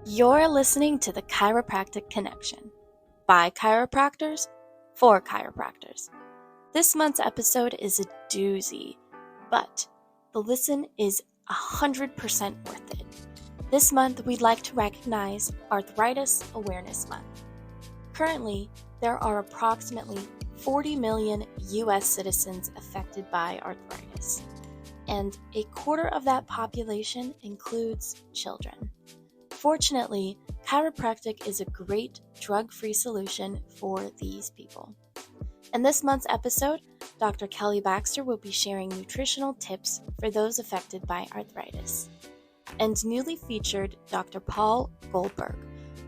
You're listening to the Chiropractic Connection, by chiropractors, for chiropractors. This month's episode is a doozy, but the listen is 100% worth it. This month, we'd like to recognize Arthritis Awareness Month. Currently, there are approximately 40 million U.S. citizens affected by arthritis, and a quarter of that population includes children. Fortunately, chiropractic is a great drug-free solution for these people. In this month's episode, Dr. Kellie Baxter will be sharing nutritional tips for those affected by arthritis. And newly featured Dr. Paul Goldberg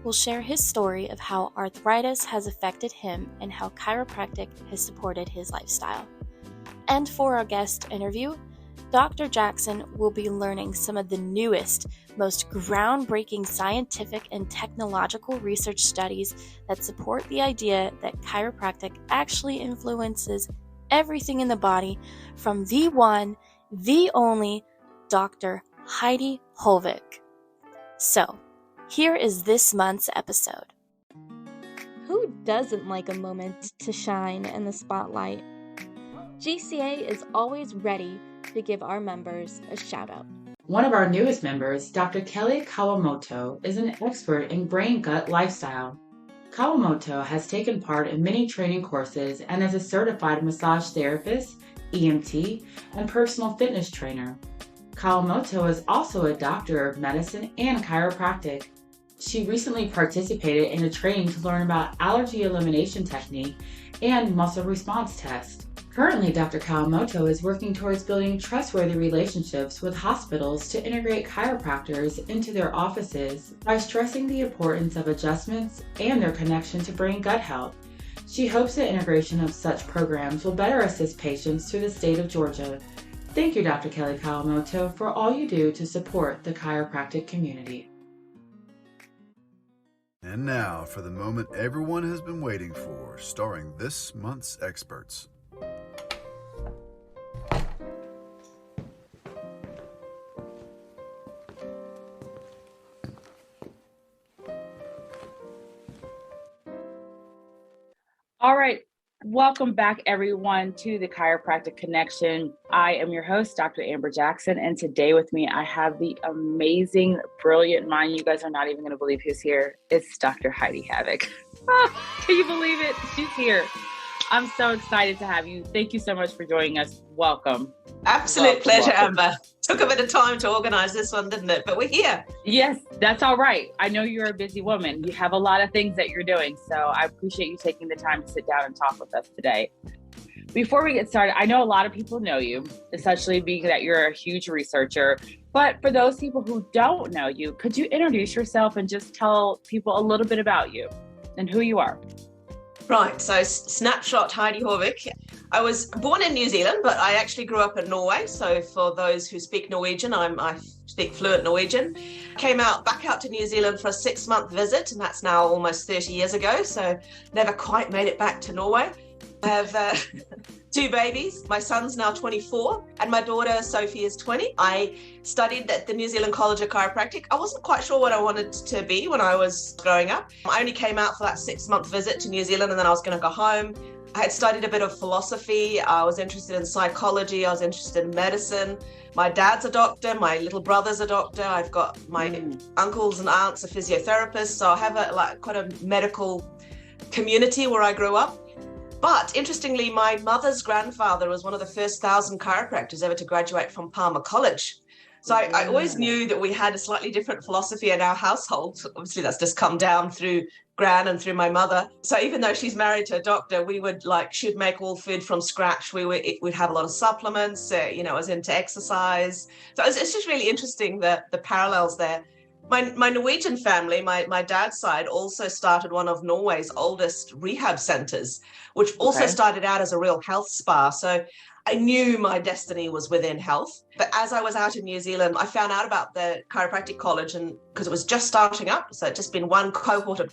will share his story of how arthritis has affected him and how chiropractic has supported his lifestyle. And for our guest interview, Dr. Jackson will be learning some of the newest, most groundbreaking scientific and technological research studies that support the idea that chiropractic actually influences everything in the body from the one, the only, Dr. Haavik. So, here is this month's episode. Who doesn't like a moment to shine in the spotlight? GCA is always ready to give our members a shout out. One of our newest members, Dr. Kellie Kawamoto, is an expert in brain-gut lifestyle. Kawamoto has taken part in many training courses and is a certified massage therapist, EMT, and personal fitness trainer. Kawamoto is also a doctor of medicine and chiropractic. She recently participated in a training to learn about allergy elimination technique and muscle response test. Currently, Dr. Kawamoto is working towards building trustworthy relationships with hospitals to integrate chiropractors into their offices by stressing the importance of adjustments and their connection to brain-gut health. She hopes the integration of such programs will better assist patients through the state of Georgia. Thank you, Dr. Kellie Kawamoto, for all you do to support the chiropractic community. And now for the moment everyone has been waiting for, starring this month's experts. All right, welcome back everyone to the Chiropractic Connection. I am your host, Dr. Amber Jackson, and today with me I have the amazing, brilliant mind. You guys are not even going to believe who's here. It's Dr. Haavik. Can you believe it? She's here. I'm so excited to have you. Thank you so much for joining us. Welcome. Absolute pleasure, Amber. Took a bit of time to organize this one, didn't it? But we're here. Yes, that's all right. I know you're a busy woman. You have a lot of things that you're doing. So I appreciate you taking the time to sit down and talk with us today. Before we get started, I know a lot of people know you, especially being that you're a huge researcher. But for those people who don't know you, could you introduce yourself and just tell people a little bit about you and who you are? Right, so snapshot Haavik. I was born in New Zealand, but I actually grew up in Norway. So for those who speak Norwegian, I speak fluent Norwegian. Came back out to New Zealand for a 6-month visit, and that's now almost 30 years ago. So never quite made it back to Norway. I have 2 babies. My son's now 24 and my daughter Sophie is 20. I studied at the New Zealand College of Chiropractic. I wasn't quite sure what I wanted to be when I was growing up. I only came out for that 6-month visit to New Zealand and then I was going to go home. I had studied a bit of philosophy. I was interested in psychology. I was interested in medicine. My dad's a doctor. My little brother's a doctor. I've got my uncles and aunts are physiotherapists. So I have quite a medical community where I grew up. But interestingly, my mother's grandfather was one of the first 1,000 chiropractors ever to graduate from Palmer College. So I always knew that we had a slightly different philosophy in our household. Obviously, that's just come down through Gran and through my mother. So even though she's married to a doctor, we would she'd make all food from scratch. We'd have a lot of supplements. I was into exercise. So it's just really interesting the parallels there. My Norwegian family, my dad's side, also started one of Norway's oldest rehab centers, which also started out as a real health spa. So I knew my destiny was within health. But as I was out in New Zealand, I found out about the chiropractic college, and because it was just starting up, so it just been one cohort had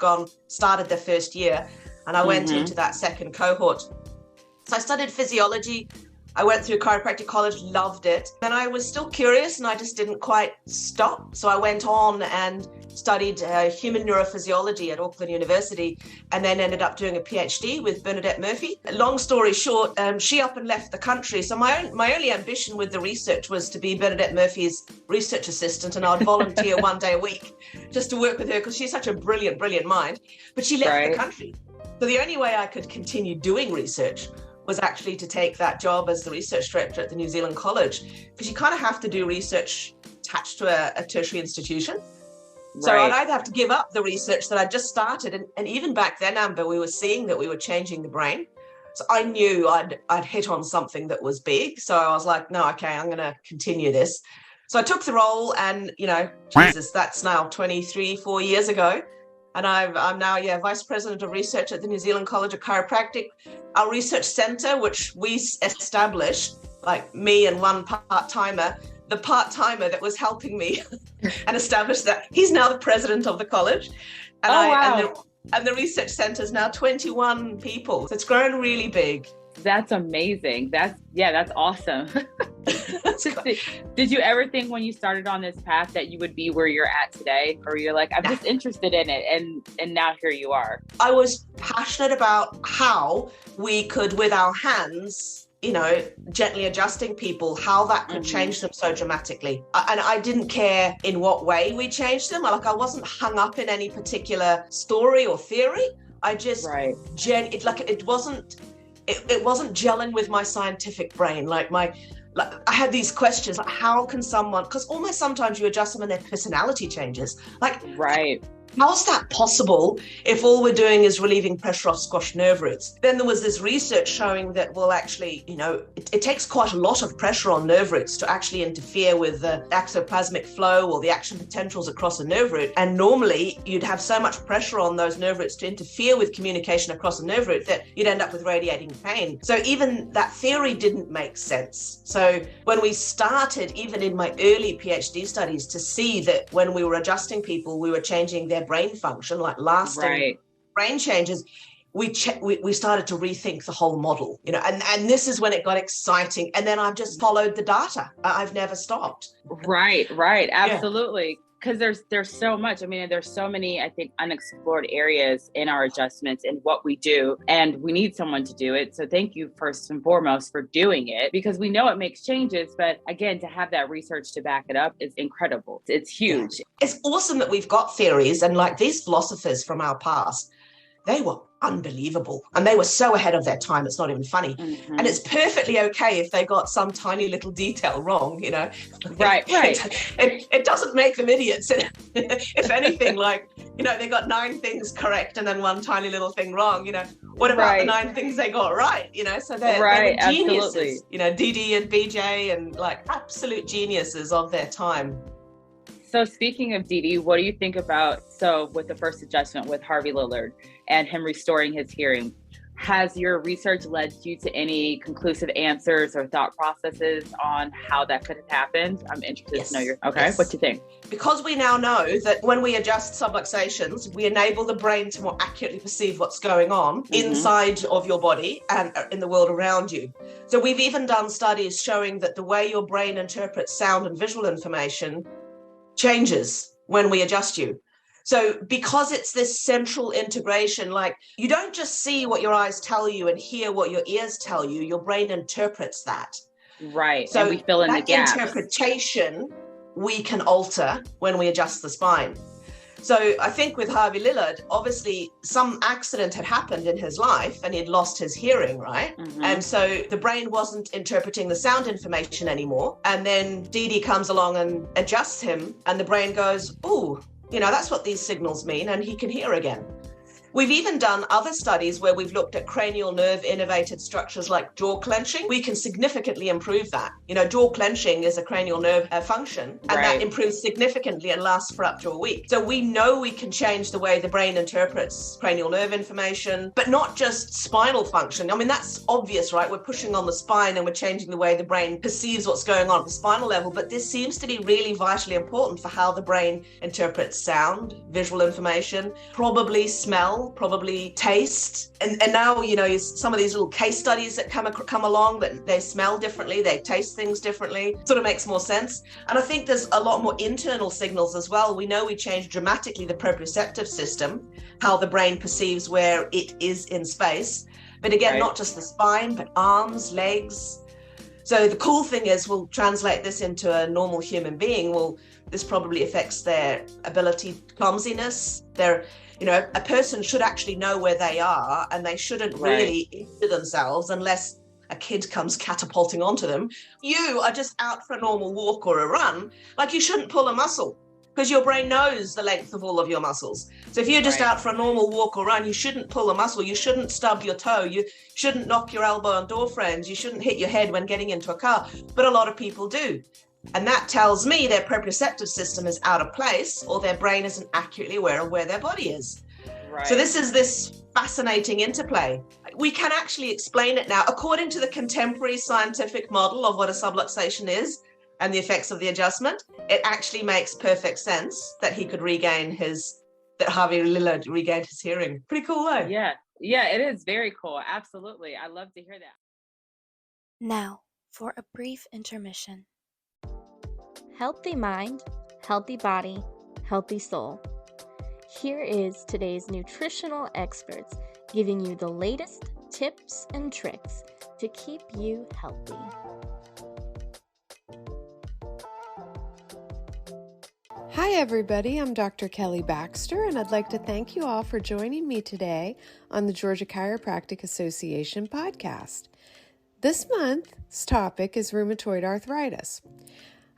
started their first year, and I went into that second cohort. So I studied physiology, I went through chiropractic college, loved it. And I was still curious and I just didn't quite stop. So I went on and studied human neurophysiology at Auckland University and then ended up doing a PhD with Bernadette Murphy. Long story short, she up and left the country. So my only ambition with the research was to be Bernadette Murphy's research assistant, and I'd volunteer 1 day a week just to work with her because she's such a brilliant, brilliant mind. But she left the country. So the only way I could continue doing research was actually to take that job as the research director at the New Zealand College, because you kind of have to do research attached to a tertiary institution. So I'd either have to give up the research that I just started, and even back then, Amber, we were seeing that we were changing the brain. So I knew I'd hit on something that was big. So I was like, no, okay, I'm going to continue this. So I took the role, and, Jesus, that's now 4 years ago. And I'm now, Vice President of Research at the New Zealand College of Chiropractic. Our research centre, which we established, like me and one part-timer, the part-timer that was helping me and establish that, he's now the president of the college. And and the research centre is now 21 people. So it's grown really big. That's amazing. That's awesome. Did you ever think when you started on this path that you would be where you're at today? Or you're like, I'm just interested in it, and now here you are? I was passionate about how we could, with our hands, gently adjusting people, how that could change them so dramatically. And I didn't care in what way we changed them. I wasn't hung up in any particular story or theory. I just, it wasn't gelling with my scientific brain. I had these questions, like how can someone, because almost sometimes you adjust them and their personality changes. How's that possible if all we're doing is relieving pressure off squashed nerve roots? Then there was this research showing that, well, actually, it takes quite a lot of pressure on nerve roots to actually interfere with the axoplasmic flow or the action potentials across a nerve root. And normally you'd have so much pressure on those nerve roots to interfere with communication across a nerve root that you'd end up with radiating pain. So even that theory didn't make sense. So when we started, even in my early PhD studies, to see that when we were adjusting people, we were changing their brain function, like lasting brain changes, we started to rethink the whole model, and this is when it got exciting. And then I've just followed the data. I've never stopped. Right. Absolutely. Because there's so much. There's so many, I think, unexplored areas in our adjustments and what we do, and we need someone to do it. So thank you first and foremost for doing it, because we know it makes changes, but again, to have that research to back it up is incredible. It's huge. It's awesome that we've got theories, and like these philosophers from our past, they were unbelievable, and they were so ahead of their time, it's not even funny. And it's perfectly okay if they got some tiny little detail wrong, Right. It doesn't make them idiots. If anything, they got 9 things correct and then one tiny little thing wrong. What about the 9 things they got right? So they're geniuses. Absolutely. Dee and BJ, and absolute geniuses of their time. So speaking of Dee, what do you think about, with the first adjustment with Harvey Lillard and him restoring his hearing, has your research led you to any conclusive answers or thought processes on how that could have happened? I'm interested to know what you think. Because we now know that when we adjust subluxations, we enable the brain to more accurately perceive what's going on inside of your body and in the world around you. So we've even done studies showing that the way your brain interprets sound and visual information changes when we adjust you. So because it's this central integration, you don't just see what your eyes tell you and hear what your ears tell you, your brain interprets that. Right. So and we fill in the gaps. Interpretation we can alter when we adjust the spine. So I think with Harvey Lillard, obviously some accident had happened in his life and he'd lost his hearing, right? And so the brain wasn't interpreting the sound information anymore. And then Dee comes along and adjusts him, and the brain goes, ooh, that's what these signals mean, and he can hear again. We've even done other studies where we've looked at cranial nerve innervated structures like jaw clenching. We can significantly improve that. Jaw clenching is a cranial nerve function, and that improves significantly and lasts for up to a week. So we know we can change the way the brain interprets cranial nerve information, but not just spinal function. That's obvious, right? We're pushing on the spine and we're changing the way the brain perceives what's going on at the spinal level, but this seems to be really vitally important for how the brain interprets sound, visual information, probably smell. smell, probably taste. And now, some of these little case studies that come along, that they smell differently, they taste things differently, sort of makes more sense. And I think there's a lot more internal signals as well. We know we changed dramatically the proprioceptive system, how the brain perceives where it is in space. But again, Right. not just the spine, but arms, legs. So the cool thing is, we'll translate this into a normal human being. Well, this probably affects their ability, clumsiness. A person should actually know where they are, and they shouldn't really injure themselves unless a kid comes catapulting onto them. You are just out for a normal walk or a run, like you shouldn't pull a muscle, because your brain knows the length of all of your muscles. So if you're just out for a normal walk or run, you shouldn't pull a muscle. You shouldn't stub your toe. You shouldn't knock your elbow on door frames. You shouldn't hit your head when getting into a car. But a lot of people do. And that tells me their proprioceptive system is out of place, or their brain isn't accurately aware of where their body is. Right. So this is this fascinating interplay. We can actually explain it now. According to the contemporary scientific model of what a subluxation is and the effects of the adjustment, it actually makes perfect sense that he could that Harvey Lillard regained his hearing. Pretty cool, though. Yeah, it is very cool. Absolutely. I love to hear that. Now, for a brief intermission. Healthy mind, healthy body, healthy soul. Here is today's nutritional experts giving you the latest tips and tricks to keep you healthy. Hi everybody, I'm Dr. Kellie Baxter, and I'd like to thank you all for joining me today on the Georgia Chiropractic Association podcast. This month's topic is rheumatoid arthritis.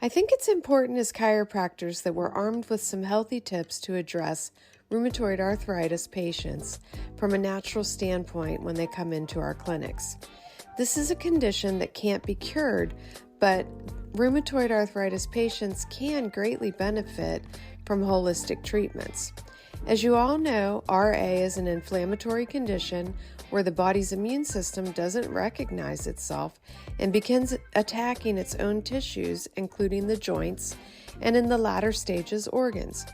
I think it's important as chiropractors that we're armed with some healthy tips to address rheumatoid arthritis patients from a natural standpoint when they come into our clinics. This is a condition that can't be cured, but rheumatoid arthritis patients can greatly benefit from holistic treatments. As you all know, RA is an inflammatory condition where the body's immune system doesn't recognize itself and begins attacking its own tissues, including the joints, and in the latter stages, organs.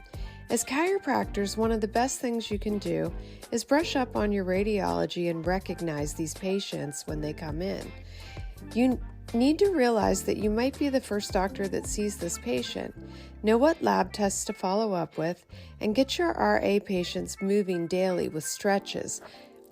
As chiropractors, one of the best things you can do is brush up on your radiology and recognize these patients when they come in. You need to realize that you might be the first doctor that sees this patient. Know what lab tests to follow up with, and get your RA patients moving daily with stretches,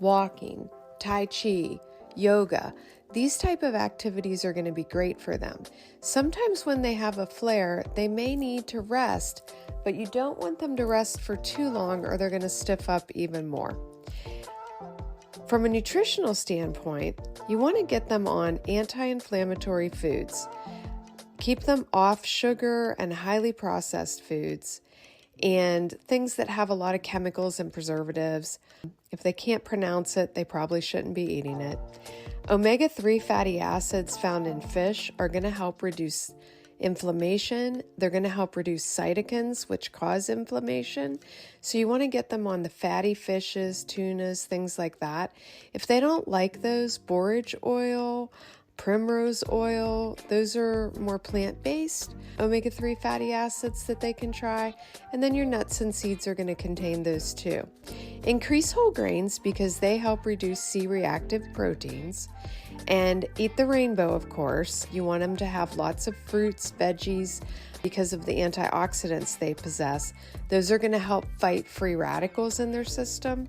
walking, Tai Chi, yoga. These type of activities are going to be great for them. Sometimes when they have a flare, they may need to rest, but you don't want them to rest for too long or they're going to stiff up even more. From a nutritional standpoint, you want to get them on anti-inflammatory foods. Keep them off sugar and highly processed foods and things that have a lot of chemicals and preservatives. If they can't pronounce it, they probably shouldn't be eating it. Omega-3 fatty acids found in fish are going to help reduce inflammation. They're going to help reduce cytokines, which cause inflammation. So you want to get them on the fatty fishes, tunas, things like that. If they don't like those, borage oil, primrose oil, those are more plant-based omega-3 fatty acids that they can try. And then your nuts and seeds are going to contain those too. Increase whole grains because they help reduce C-reactive proteins. And eat the rainbow, of course. You want them to have lots of fruits, veggies, because of the antioxidants they possess. Those are going to help fight free radicals in their system.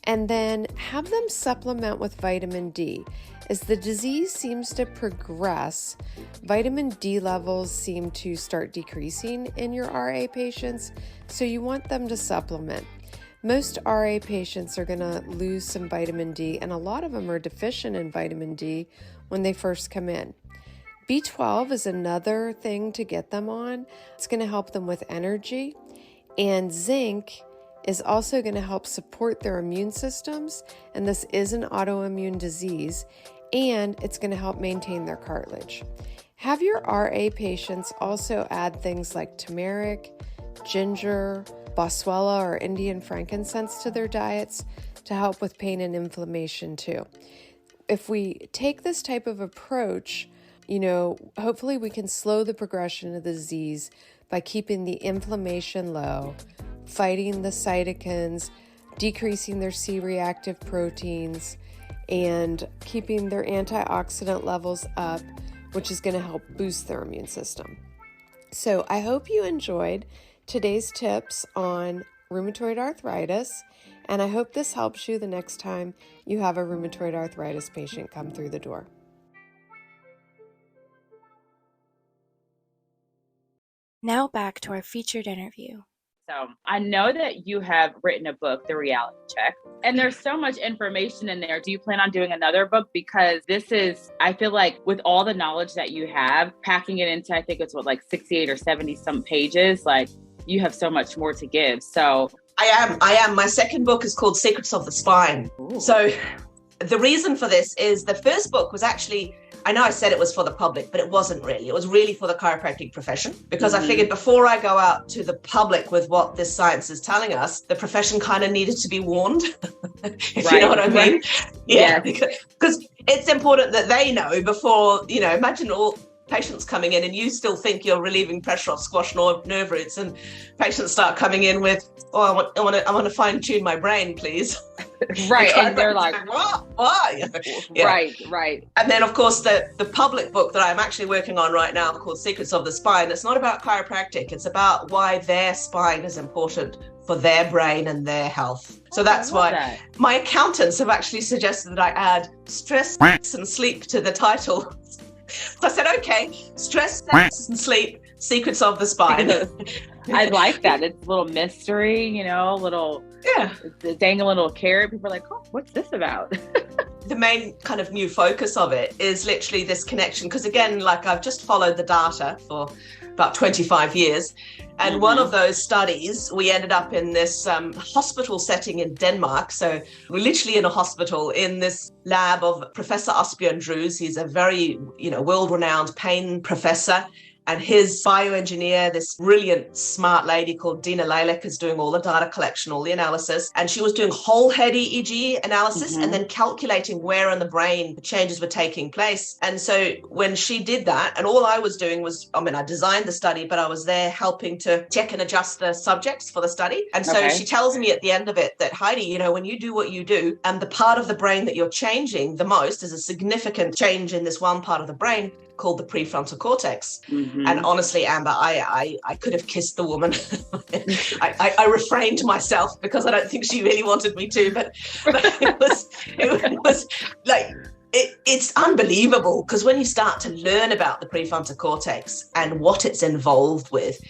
And then have them supplement with vitamin D. As the disease seems to progress, vitamin D levels seem to start decreasing in your RA patients, so you want them to supplement. Most RA patients are going to lose some vitamin D, and a lot of them are deficient in vitamin D when they first come in. B12 is another thing to get them on. It's going to help them with energy, and zinc is also going to help support their immune systems, and this is an autoimmune disease, and it's going to help maintain their cartilage. Have your RA patients also add things like turmeric, ginger, boswellia or Indian frankincense to their diets to help with pain and inflammation too. If we take this type of approach, hopefully we can slow the progression of the disease by keeping the inflammation low, fighting the cytokines, decreasing their C-reactive proteins, and keeping their antioxidant levels up, which is going to help boost their immune system. So I hope you enjoyed today's tips on rheumatoid arthritis, and I hope this helps you the next time you have a rheumatoid arthritis patient come through the door. Now back to our featured interview. So I know that you have written a book, The Reality Check, and there's so much information in there. Do you plan on doing another book? Because this is, I feel like with all the knowledge that you have, packing it into, I think it's what, like 68 or 70 some pages, like you have so much more to give. So I am. My second book is called Secrets of the Spine. Ooh. So the reason for this is the first book was actually, I know I said it was for the public, but it wasn't really. It was really for the chiropractic profession, because I figured before I go out to the public with what this science is telling us, the profession kind of needed to be warned, if you know what I mean. Yeah, because it's important that they know before, imagine all patients coming in and you still think you're relieving pressure off squash nerve roots, and patients start coming in with, I want to fine tune my brain, please. Right. And they're like, what? Yeah. Right. And then, of course, the public book that I'm actually working on right now called Secrets of the Spine, it's not about chiropractic. It's about why their spine is important for their brain and their health. So that's why my accountants have actually suggested that I add stress and sleep to the title. So I said, okay, stress, sex, and sleep, Secrets of the Spine. I like that. It's a little mystery, dangling a little carrot. People are like, oh, what's this about? The main kind of new focus of it is literally this connection. Because again, like I've just followed the data for about 25 years. And one of those studies, we ended up in this hospital setting in Denmark. So we're literally in a hospital in this lab of Professor Asbjørn Drews. He's a very, world-renowned pain professor. And his bioengineer, this brilliant, smart lady called Dina Lejlek, is doing all the data collection, all the analysis. And she was doing whole head EEG analysis and then calculating where in the brain the changes were taking place. And so when she did that, and all I was doing was, I designed the study, but I was there helping to check and adjust the subjects for the study. And so she tells me at the end of it that, Heidi, when you do what you do, and the part of the brain that you're changing the most is a significant change in this one part of the brain called the prefrontal cortex. And honestly, Amber, I could have kissed the woman. I refrained myself because I don't think she really wanted me to, but it was like, it's unbelievable, because when you start to learn about the prefrontal cortex and what it's involved with,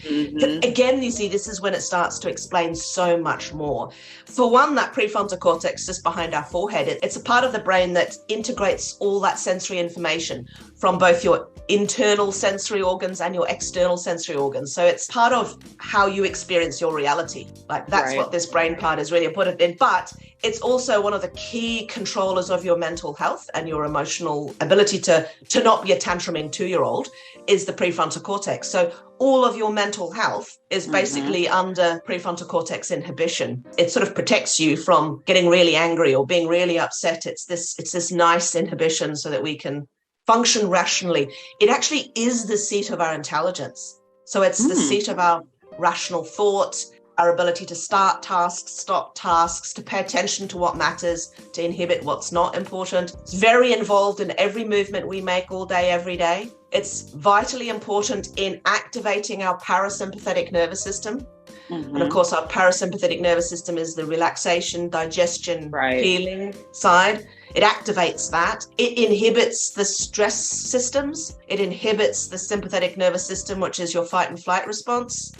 again, you see, this is when it starts to explain so much more. For one, that prefrontal cortex just behind our forehead, it's a part of the brain that integrates all that sensory information from both your internal sensory organs and your external sensory organs. So it's part of how you experience your reality. Like that's what this brain part is really important in. But it's also one of the key controllers of your mental health and your emotional ability to not be a tantruming 2-year-old is the prefrontal cortex. So all of your mental health is basically under prefrontal cortex inhibition. It sort of protects you from getting really angry or being really upset. It's this nice inhibition so that we can function rationally. It actually is the seat of our intelligence. So it's the seat of our rational thought, our ability to start tasks, stop tasks, to pay attention to what matters, to inhibit what's not important. It's very involved in every movement we make all day, every day. It's vitally important in activating our parasympathetic nervous system. And of course, our parasympathetic nervous system is the relaxation, digestion, healing side. It activates that. It inhibits the stress systems. It inhibits the sympathetic nervous system, which is your fight and flight response.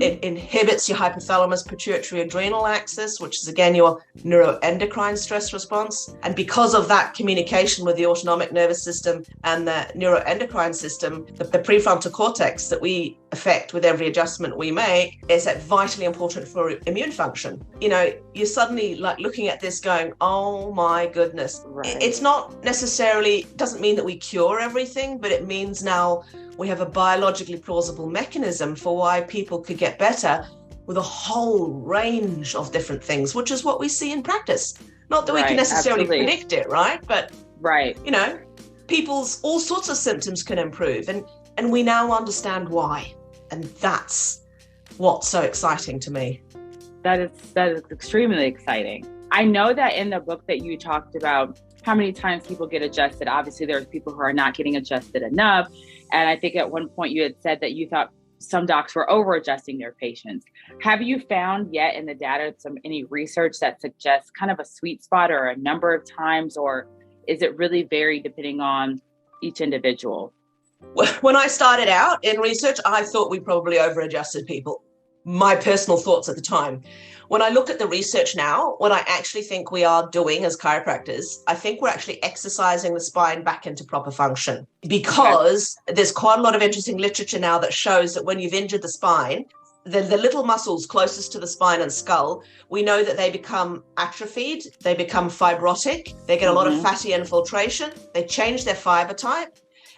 It inhibits your hypothalamus pituitary adrenal axis, which is again your neuroendocrine stress response. And because of that communication with the autonomic nervous system and the neuroendocrine system, the prefrontal cortex that we affect with every adjustment we make is vitally important for immune function. You're suddenly like looking at this going, oh my goodness. It's not necessarily, doesn't mean that we cure everything, but it means now we have a biologically plausible mechanism for why people could get better with a whole range of different things, which is what we see in practice. Not that we can necessarily predict it, right? But, people's all sorts of symptoms can improve. And we now understand why. And that's what's so exciting to me. That is extremely exciting. I know that in the book that you talked about how many times people get adjusted. Obviously, there's people who are not getting adjusted enough. And I think at one point you had said that you thought some docs were over adjusting their patients. Have you found yet in the data any research that suggests kind of a sweet spot or a number of times, or is it really varied depending on each individual? When I started out in research, I thought we probably over adjusted people. My personal thoughts at the time. When I look at the research now, what I actually think we are doing as chiropractors, I think we're actually exercising the spine back into proper function, because there's quite a lot of interesting literature now that shows that when you've injured the spine, the little muscles closest to the spine and skull, we know that they become atrophied, they become fibrotic, they get a lot of fatty infiltration, they change their fiber type.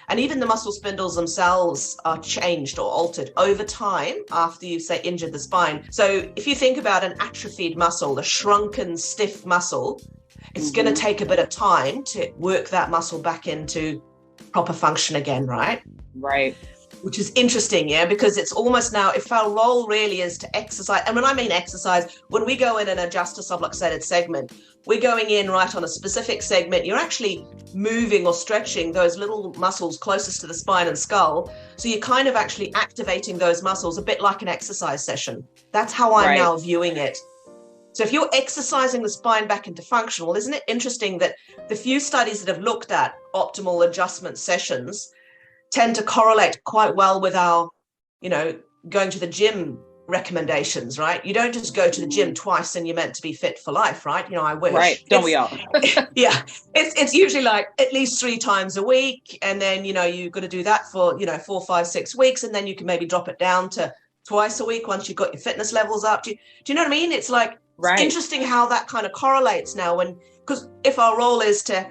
And even the muscle spindles themselves are changed or altered over time after you've, say, injured the spine. So if you think about an atrophied muscle, a shrunken, stiff muscle, it's going to take a bit of time to work that muscle back into proper function again, right? Right. Which is interesting, yeah, because it's almost now, if our role really is to exercise, and when I mean exercise, when we go in and adjust a subluxated segment, we're going in right on a specific segment. You're actually moving or stretching those little muscles closest to the spine and skull. So you're kind of actually activating those muscles a bit like an exercise session. That's how I'm now viewing it. So if you're exercising the spine back into function, well, isn't it interesting that the few studies that have looked at optimal adjustment sessions tend to correlate quite well with our, going to the gym recommendations, right? You don't just go to the gym twice and you're meant to be fit for life, right? I wish. Right. Don't we all? Yeah. It's usually like at least 3 times a week. And then, you've got to do that for, 4, 5, 6 weeks. And then you can maybe drop it down to twice a week once you've got your fitness levels up. Do you know what I mean? It's like, it's interesting how that kind of correlates now because if our role is to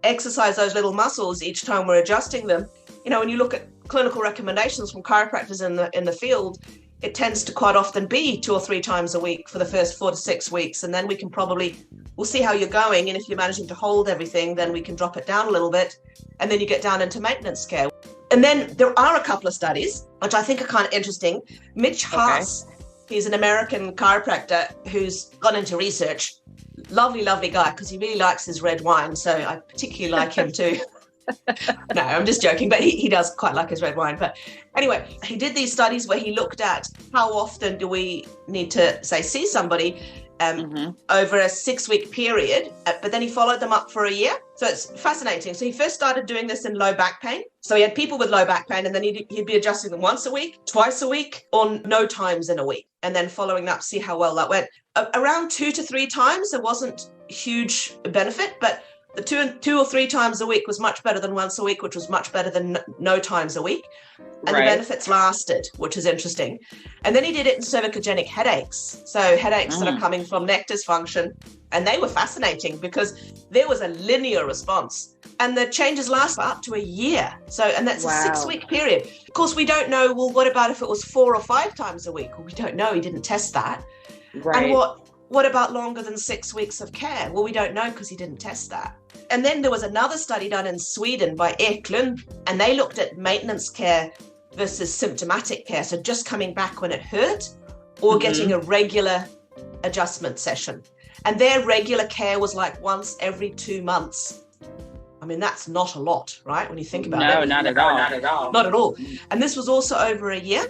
exercise those little muscles each time we're adjusting them, when you look at clinical recommendations from chiropractors in the field, it tends to quite often be 2 or 3 times a week for the first 4 to 6 weeks. And then we'll see how you're going. And if you're managing to hold everything, then we can drop it down a little bit. And then you get down into maintenance care. And then there are a couple of studies, which I think are kind of interesting. Mitch Haas, he's an American chiropractor who's gone into research. Lovely, lovely guy, because he really likes his red wine. So I particularly like him too. No, I'm just joking, but he does quite like his red wine. But anyway, he did these studies where he looked at how often do we need to, say, see somebody over a 6-week period, but then he followed them up for a year. So it's fascinating. So he first started doing this in low back pain. So he had people with low back pain, and then he'd be adjusting them once a week, twice a week, or no times in a week, and then following up, see how well that went. Around 2 to 3 times, there wasn't huge benefit, but the 2 or 3 times a week was much better than once a week, which was much better than no times a week. And the benefits lasted, which is interesting. And then he did it in cervicogenic headaches. So headaches that are coming from neck dysfunction. And they were fascinating because there was a linear response. And the changes last up to a year. So, and that's a 6-week period. Of course, we don't know, well, what about if it was 4 or 5 times a week? Well, we don't know. He didn't test that. Right. And what about longer than 6 weeks of care? Well, we don't know because he didn't test that. And then there was another study done in Sweden by Eklund, and they looked at maintenance care versus symptomatic care. So just coming back when it hurt or getting a regular adjustment session. And their regular care was like once every 2 months. I mean, that's not a lot, right? When you think about it. No, not at all. Not at all. Not at all. And this was also over a year.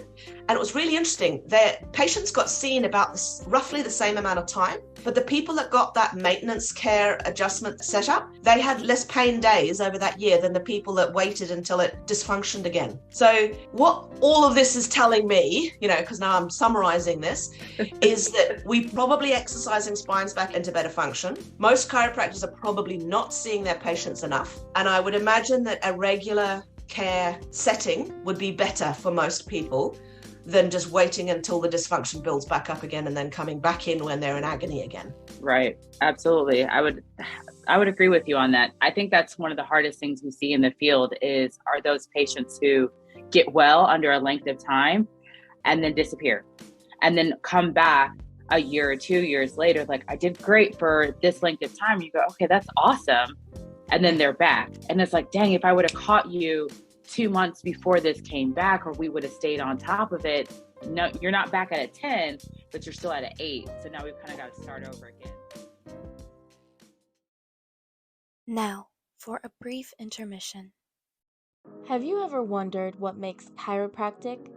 And it was really interesting. Their patients got seen about roughly the same amount of time. But the people that got that maintenance care adjustment set up, they had less pain days over that year than the people that waited until it dysfunctioned again. So what all of this is telling me, because now I'm summarizing this, is that we probably exercising spines back into better function. Most chiropractors are probably not seeing their patients enough. And I would imagine that a regular care setting would be better for most people than just waiting until the dysfunction builds back up again and then coming back in when they're in agony again. Right. Absolutely. I would agree with you on that. I think that's one of the hardest things we see in the field are those patients who get well under a length of time and then disappear and then come back a year or 2 years later, like, I did great for this length of time. You go, okay, that's awesome. And then they're back. And it's like, dang, if I would have caught you 2 months before this came back, or we would have stayed on top of it. No, you're not back at a 10, but you're still at an 8. So now we've kind of got to start over again. Now, for a brief intermission. Have you ever wondered what makes chiropractic?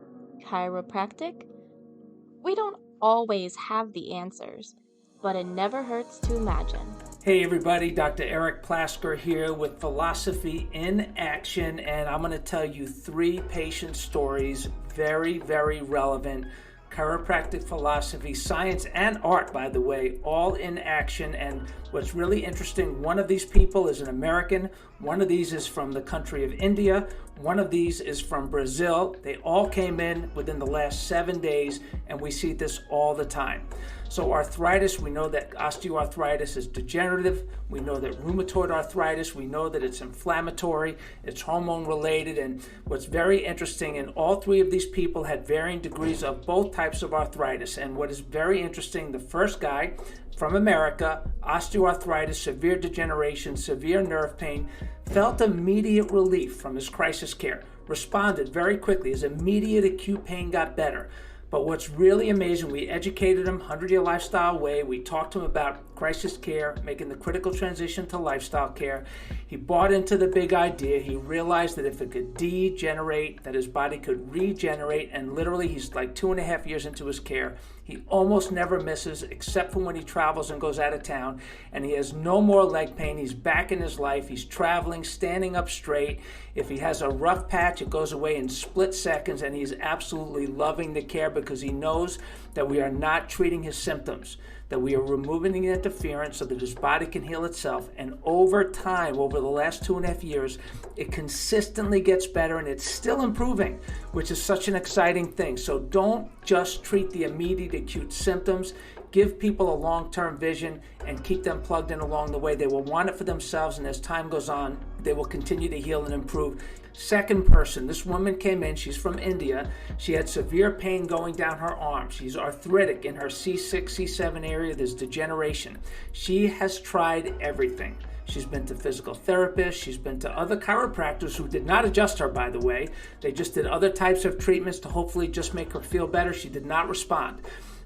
We don't always have the answers, but it never hurts to imagine. Hey everybody, Dr. Eric Plasker here with Philosophy in Action, and I'm going to tell you 3 patient stories, very, very relevant. Chiropractic philosophy, science, and art, by the way, all in action. And what's really interesting, one of these people is an American, one of these is from the country of India, one of these is from Brazil. They all came in within the last 7 days, and we see this all the time. So arthritis, we know that osteoarthritis is degenerative. We know that rheumatoid arthritis, we know that it's inflammatory, it's hormone related. And what's very interesting, and all 3 of these people had varying degrees of both types of arthritis. And what is very interesting, the first guy from America, osteoarthritis, severe degeneration, severe nerve pain, felt immediate relief from his crisis care, responded very quickly. His immediate acute pain got better. But what's really amazing, we educated him 100-year lifestyle way. We talked to him about crisis care, making the critical transition to lifestyle care. He bought into the big idea. He realized that if it could degenerate, that his body could regenerate. And literally, he's like 2.5 years into his care. He almost never misses, except for when he travels and goes out of town. And he has no more leg pain. He's back in his life. He's traveling, standing up straight. If he has a rough patch, it goes away in split seconds. And he's absolutely loving the care because he knows that we are not treating his symptoms, that we are removing the interference so that his body can heal itself. And over time, over the last 2.5 years, it consistently gets better, and it's still improving, which is such an exciting thing. So don't just treat the immediate acute symptoms. Give people a long-term vision and keep them plugged in along the way. They will want it for themselves, and as time goes on, they will continue to heal and improve. Second person, this woman came in, she's from India. She had severe pain going down her arm. She's arthritic in her C6, C7 area. There's degeneration. She has tried everything. She's been to physical therapists. She's been to other chiropractors who did not adjust her, by the way. They just did other types of treatments to hopefully just make her feel better. She did not respond.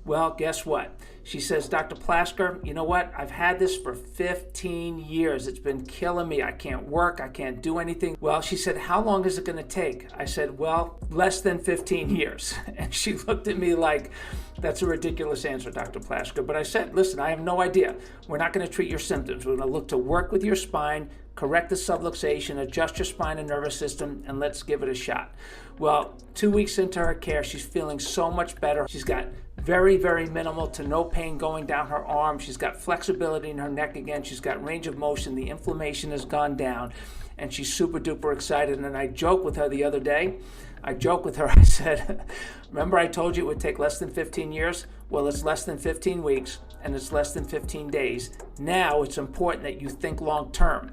Well, guess what? She says, Dr. Plasker, you know what? I've had this for 15 years. It's been killing me. I can't work. I can't do anything. Well, she said, how long is it going to take? I said, well, less than 15 years. And she looked at me like, that's a ridiculous answer, Dr. Plasker. But I said, listen, I have no idea. We're not going to treat your symptoms. We're going to look to work with your spine, correct the subluxation, adjust your spine and nervous system, and let's give it a shot. Well, 2 weeks into her care, she's feeling so much better. She's got very, very minimal to no pain going down her arm. She's got flexibility in her neck again. She's got range of motion. The inflammation has gone down, and she's super duper excited. And I joked with her the other day. I said, remember I told you it would take less than 15 years? Well, it's less than 15 weeks, and it's less than 15 days. Now it's important that you think long term.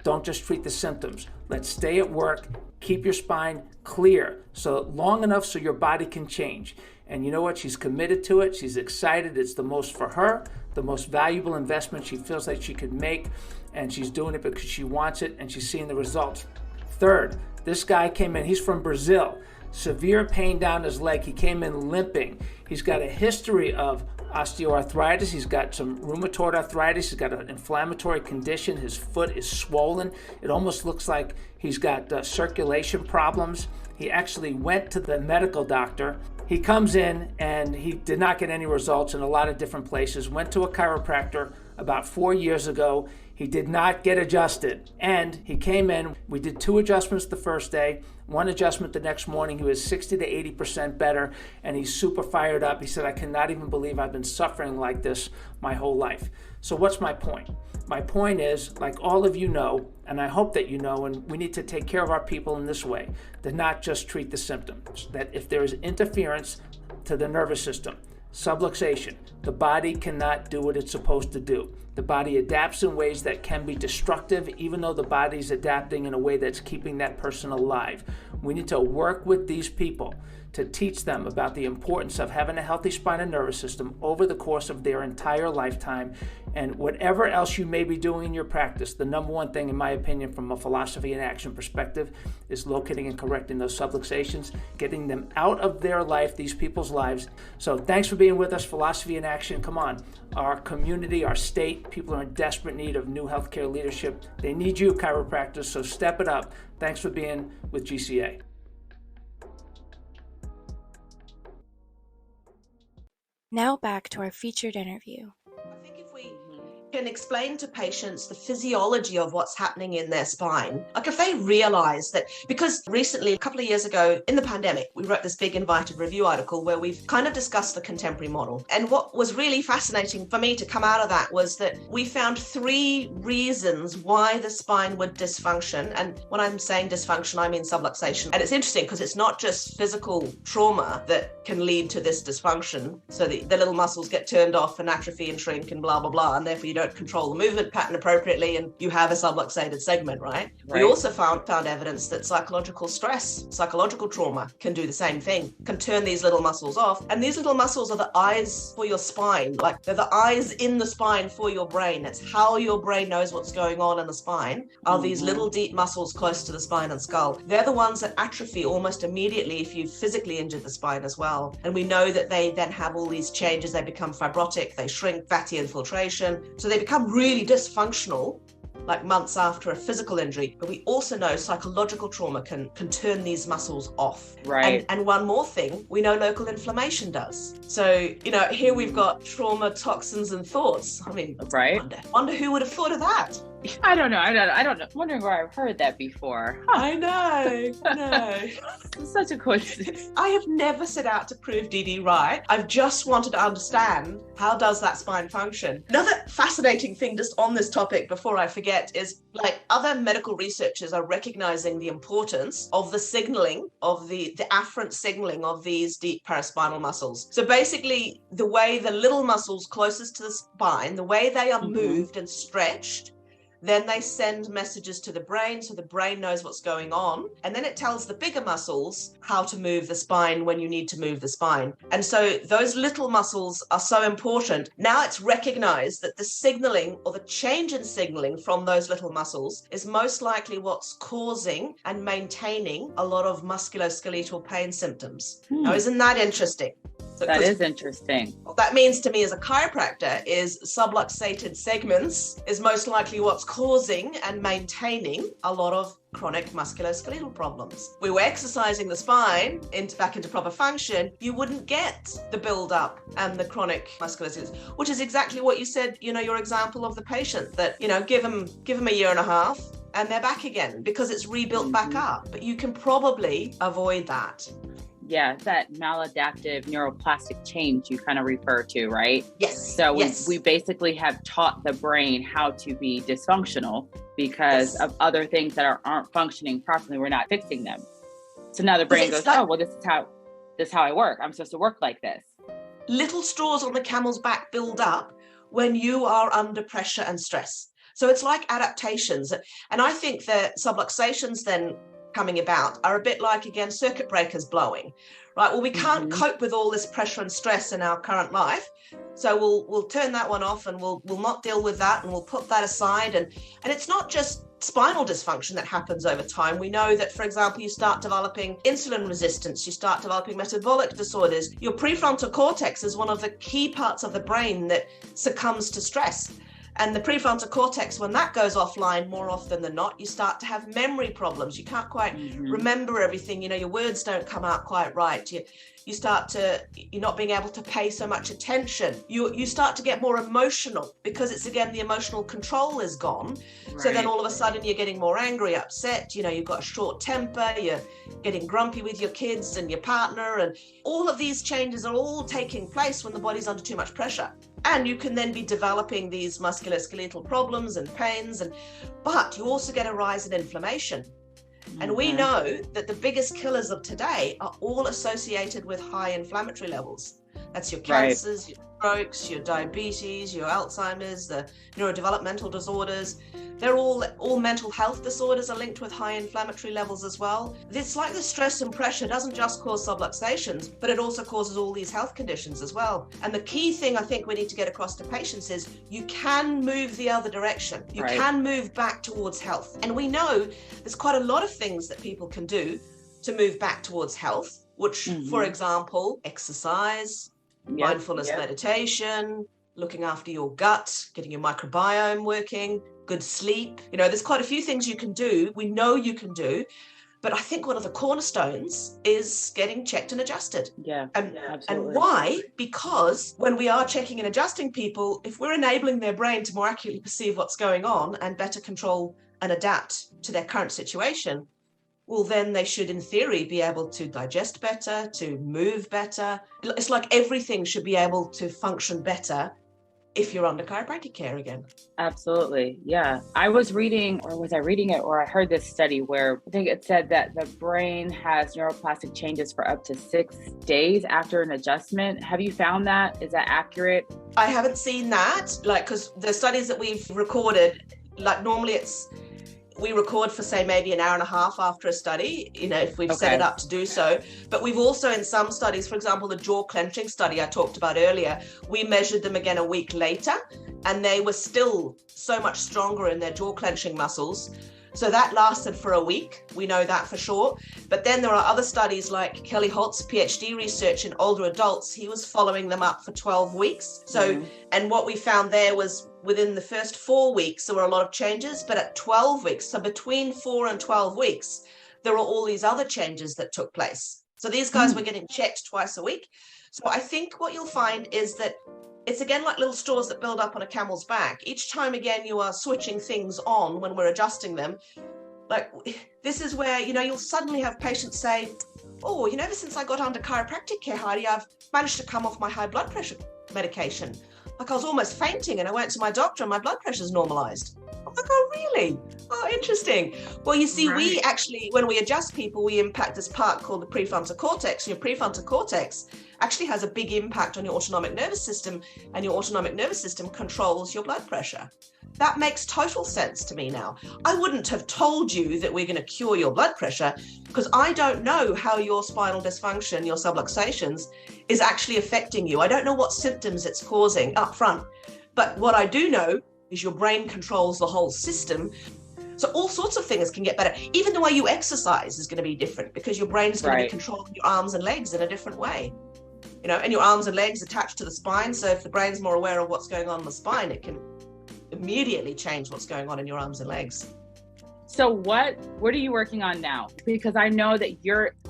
Don't just treat the symptoms. Let's stay at work, keep your spine clear, so long enough so your body can change. And you know what? She's committed to it. She's excited. It's the most for her, the most valuable investment she feels like she could make. And she's doing it because she wants it, and she's seeing the results. Third, this guy came in. He's from Brazil. Severe pain down his leg. He came in limping. He's got a history of osteoarthritis. He's got some rheumatoid arthritis. He's got an inflammatory condition. His foot is swollen. It almost looks like he's got circulation problems. He actually went to the medical doctor. He comes in and he did not get any results in a lot of different places. Went to a chiropractor about 4 years ago. He did not get adjusted. And he came in, we did 2 adjustments the first day, 1 adjustment the next morning. He was 60 to 80% better, and he's super fired up. He said, I cannot even believe I've been suffering like this my whole life. So what's my point? My point is, like all of you know, and I hope that you know, and we need to take care of our people in this way, to not just treat the symptoms, that if there is interference to the nervous system, subluxation, the body cannot do what it's supposed to do. The body adapts in ways that can be destructive, even though the body's adapting in a way that's keeping that person alive. We need to work with these people to teach them about the importance of having a healthy spine and nervous system over the course of their entire lifetime. And whatever else you may be doing in your practice, the number one thing, in my opinion, from a philosophy and action perspective, is locating and correcting those subluxations, getting them out of their life, these people's lives. So thanks for being with us, Philosophy in Action. Come on. Our community, our state, people are in desperate need of new healthcare leadership. They need you, chiropractors, so step it up. Thanks for being with GCA. Now back to our featured interview. I think if we can explain to patients the physiology of what's happening in their spine, like if they realize that, because recently, a couple of years ago in the pandemic, we wrote this big invited review article where we've kind of discussed the contemporary model. And what was really fascinating for me to come out of that was that we found 3 reasons why the spine would dysfunction. And when I'm saying dysfunction, I mean subluxation. And it's interesting because it's not just physical trauma that can lead to this dysfunction. So the little muscles get turned off and atrophy and shrink and blah, blah, blah. And therefore you don't control the movement pattern appropriately and you have a subluxated segment, right? We also found evidence that psychological stress, psychological trauma can do the same thing, can turn these little muscles off. And these little muscles are the eyes for your spine, like they're the eyes in the spine for your brain. That's how your brain knows what's going on in the spine, are these little deep muscles close to the spine and skull. They're the ones that atrophy almost immediately if you've physically injured the spine as well. And we know that they then have all these changes. They become fibrotic, they shrink, fatty infiltration. So they become really dysfunctional like months after a physical injury. But we also know psychological trauma can turn these muscles off. Right. And one more thing, we know local inflammation does. So, here we've got trauma, toxins, and thoughts. I mean, right. Wonder who would have thought of that? I don't know. I'm wondering where I've heard that before. Huh. I know. It's such a coincidence. I have never set out to prove DD right. I've just wanted to understand, how does that spine function? Another fascinating thing just on this topic before I forget is, like, other medical researchers are recognizing the importance of the signaling of the afferent signaling of these deep paraspinal muscles. So basically the way the little muscles closest to the spine, the way they are moved and stretched, then they send messages to the brain so the brain knows what's going on. And then it tells the bigger muscles how to move the spine when you need to move the spine. And so those little muscles are so important. Now it's recognized that the signaling or the change in signaling from those little muscles is most likely what's causing and maintaining a lot of musculoskeletal pain symptoms. Now, isn't that interesting? So, that is interesting. What that means to me as a chiropractor is subluxated segments is most likely what's causing and maintaining a lot of chronic musculoskeletal problems. We were exercising the spine back into proper function, you wouldn't get the build-up and the chronic musculoskeletal, which is exactly what you said, your example of the patient that, give them a year and a half and they're back again because it's rebuilt back up. But you can probably avoid that. Yeah, that maladaptive neuroplastic change you kind of refer to, right? Yes. So we basically have taught the brain how to be dysfunctional because of other things that aren't functioning properly. We're not fixing them. So now the brain goes, oh, well, this is how I work. I'm supposed to work like this. Little straws on the camel's back build up when you are under pressure and stress. So it's like adaptations. And I think that subluxations then coming about are a bit like, again, circuit breakers blowing, right? Well, we can't cope with all this pressure and stress in our current life, so we'll turn that one off and we'll not deal with that and we'll put that aside. And it's not just spinal dysfunction that happens over time. We know that, for example, you start developing insulin resistance, you start developing metabolic disorders. Your prefrontal cortex is one of the key parts of the brain that succumbs to stress. And the prefrontal cortex, when that goes offline more often than not, you start to have memory problems. You can't quite remember everything. Your words don't come out quite right. You're not being able to pay so much attention. You start to get more emotional because it's, again, the emotional control is gone. Right. So then all of a sudden you're getting more angry, upset. You've got a short temper. You're getting grumpy with your kids and your partner. And all of these changes are all taking place when the body's under too much pressure. And you can then be developing these musculoskeletal problems and pains, but you also get a rise in inflammation. And we know that the biggest killers of today are all associated with high inflammatory levels. That's your cancers, strokes, your diabetes, your Alzheimer's, the neurodevelopmental disorders. They're all mental health disorders are linked with high inflammatory levels as well. It's like the stress and pressure doesn't just cause subluxations, but it also causes all these health conditions as well. And the key thing I think we need to get across to patients is you can move the other direction. You can move back towards health. And we know there's quite a lot of things that people can do to move back towards health, which, for example, exercise, mindfulness meditation, looking after your gut, getting your microbiome working, good sleep. There's quite a few things you can do. We know you can do. But I think one of the cornerstones is getting checked and adjusted. And why? Because when we are checking and adjusting people, if we're enabling their brain to more accurately perceive what's going on and better control and adapt to their current situation, well, then they should, in theory, be able to digest better, to move better. It's like everything should be able to function better if you're under chiropractic care again. Absolutely. Yeah. I was reading, or was I reading it, or I heard this study where I think it said that the brain has neuroplastic changes for up to 6 days after an adjustment. Have you found that? Is that accurate? I haven't seen that, because the studies that we've recorded, normally we record for, say, maybe an hour and a half after a study, if we've set it up to do so. But we've also, in some studies, for example, the jaw clenching study I talked about earlier, we measured them again a week later, and they were still so much stronger in their jaw clenching muscles. So that lasted for a week. We know that for sure. But then there are other studies like Kelly Holt's PhD research in older adults. He was following them up for 12 weeks. So, and what we found there was within the first 4 weeks, there were a lot of changes, but at 12 weeks, so between 4 and 12 weeks, there were all these other changes that took place. So these guys were getting checked twice a week. So I think what you'll find is that it's again like little straws that build up on a camel's back. Each time again, you are switching things on when we're adjusting them. Like this is where, you'll suddenly have patients say, oh, ever since I got under chiropractic care, Heidi, I've managed to come off my high blood pressure medication. Like I was almost fainting and I went to my doctor and my blood pressure's normalized. I'm like, oh, really? Oh, interesting. Well, you see, we actually, when we adjust people, we impact this part called the prefrontal cortex. Your prefrontal cortex actually has a big impact on your autonomic nervous system, and your autonomic nervous system controls your blood pressure. That makes total sense to me now. I wouldn't have told you that we're going to cure your blood pressure because I don't know how your spinal dysfunction, your subluxations, is actually affecting you. I don't know what symptoms it's causing up front. But what I do know is your brain controls the whole system. So all sorts of things can get better. Even the way you exercise is going to be different because your brain is going to be controlling your arms and legs in a different way. And your arms and legs attached to the spine. So if the brain's more aware of what's going on in the spine, it can immediately change what's going on in your arms and legs. So what are you working on now? Because I know that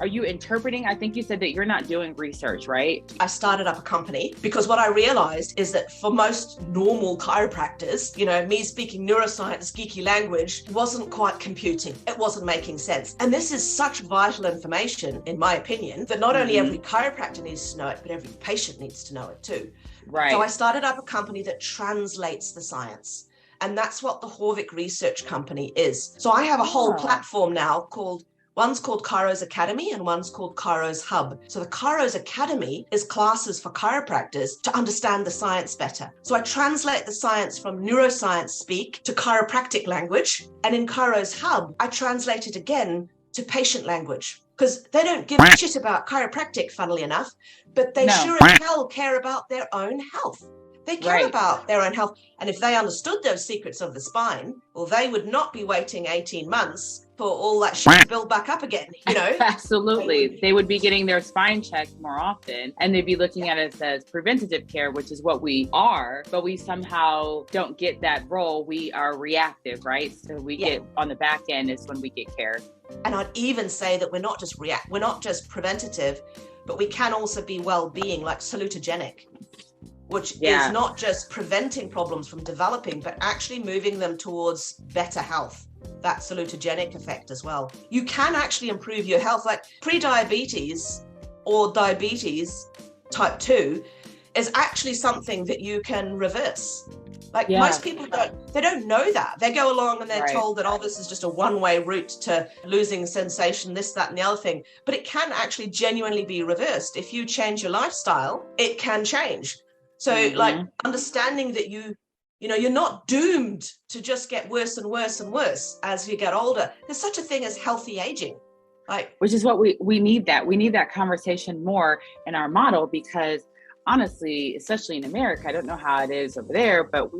are you interpreting? I think you said that you're not doing research, right? I started up a company because what I realized is that for most normal chiropractors, me speaking neuroscience, geeky language wasn't quite computing. It wasn't making sense. And this is such vital information, in my opinion, that not only every chiropractor needs to know it, but every patient needs to know it too. Right. So I started up a company that translates the science. And that's what the Haavik research company is. So I have a whole platform now one's called Chiro's Academy and one's called Chiro's Hub. So the Chiro's Academy is classes for chiropractors to understand the science better. So I translate the science from neuroscience speak to chiropractic language. And in Chiro's Hub, I translate it again to patient language. Because they don't give a shit about chiropractic, funnily enough, but they sure as hell care about their own health. They care about their own health. And if they understood those secrets of the spine, well, they would not be waiting 18 months for all that shit to build back up again, Absolutely. They would be getting their spine checked more often, and they'd be looking at it as preventative care, which is what we are, but we somehow don't get that role. We are reactive, right? So we get on the back end is when we get care. And I'd even say that we're not just preventative, but we can also be well-being, like salutogenic, which is not just preventing problems from developing, but actually moving them towards better health. That salutogenic effect as well. You can actually improve your health, like pre-diabetes or diabetes type 2 is actually something that you can reverse. Like most people don't know that. They go along and they're told that, this is just a one-way route to losing sensation, this, that, and the other thing. But it can actually genuinely be reversed. If you change your lifestyle, it can change. So like understanding that you're not doomed to just get worse and worse and worse as you get older. There's such a thing as healthy aging. Which is what we need that conversation more in our model, because honestly, especially in America, I don't know how it is over there, but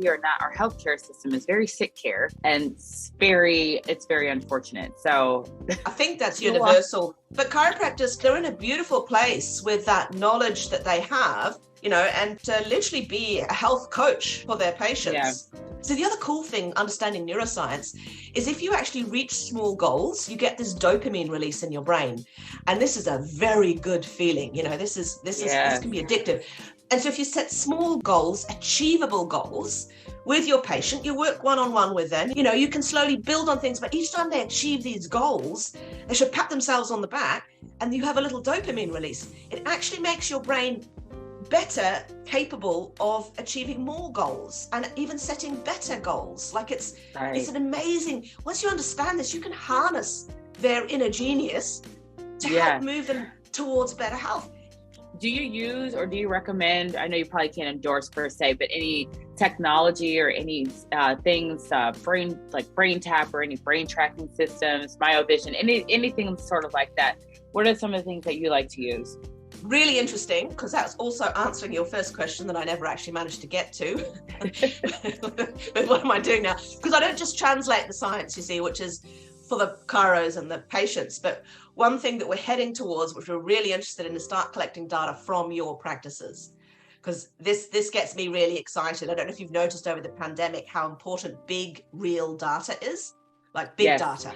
our healthcare system is very sick care, and it's very unfortunate. So I think that's universal. But chiropractors, they're in a beautiful place with that knowledge that they have, and to literally be a health coach for their patients. Yeah. So the other cool thing, understanding neuroscience, is if you actually reach small goals, you get this dopamine release in your brain. And this is a very good feeling. This can be addictive. And so if you set small goals, achievable goals with your patient, you work one-on-one with them, you can slowly build on things, but each time they achieve these goals, they should pat themselves on the back, and you have a little dopamine release. It actually makes your brain better capable of achieving more goals and even setting better goals. It's an amazing, once you understand this, you can harness their inner genius to help move them towards better health. Do you use, or do you recommend, I know you probably can't endorse per se, but any technology or any things, brain tap or any brain tracking systems, myovision, anything sort of like that? What are some of the things that you like to use? Really interesting, because that's also answering your first question that I never actually managed to get to. But what am I doing now? Because I don't just translate the science, you see, which is for the chiros and the patients. But one thing that we're heading towards, which we're really interested in, is start collecting data from your practices. Because this gets me really excited. I don't know if you've noticed over the pandemic how important big, real data is, data.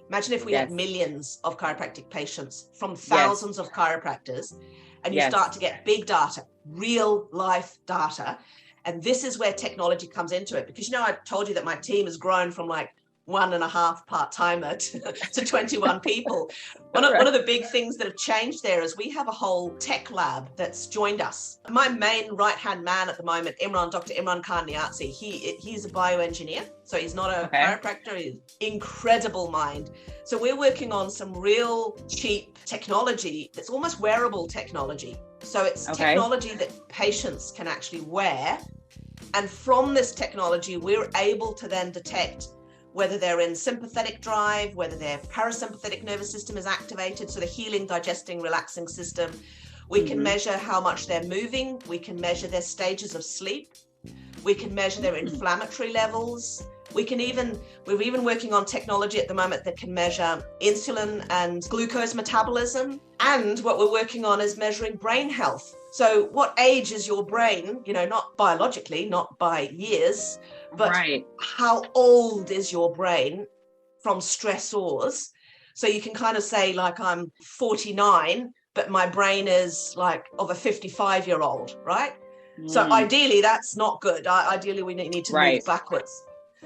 Imagine if we had millions of chiropractic patients from thousands of chiropractors, and you start to get big data, real life data. And this is where technology comes into it. Because, I told you that my team has grown from 1.5 part-timer to 21 people. One of the big things that have changed there is we have a whole tech lab that's joined us. My main right-hand man at the moment, Dr. Imran Khan Niazi, he's a bioengineer. So he's not a chiropractor, he's an incredible mind. So we're working on some real cheap technology that's almost wearable technology. So it's technology that patients can actually wear. And from this technology, we're able to then detect whether they're in sympathetic drive, whether their parasympathetic nervous system is activated, so the healing, digesting, relaxing system. We can measure how much they're moving. We can measure their stages of sleep. We can measure their inflammatory levels. We're even working on technology at the moment that can measure insulin and glucose metabolism. And what we're working on is measuring brain health. So what age is your brain, not biologically, not by years, but how old is your brain from stressors? So you can kind of say I'm 49, but my brain is of a 55-year-old, right? So ideally that's not good. Ideally we need to move backwards.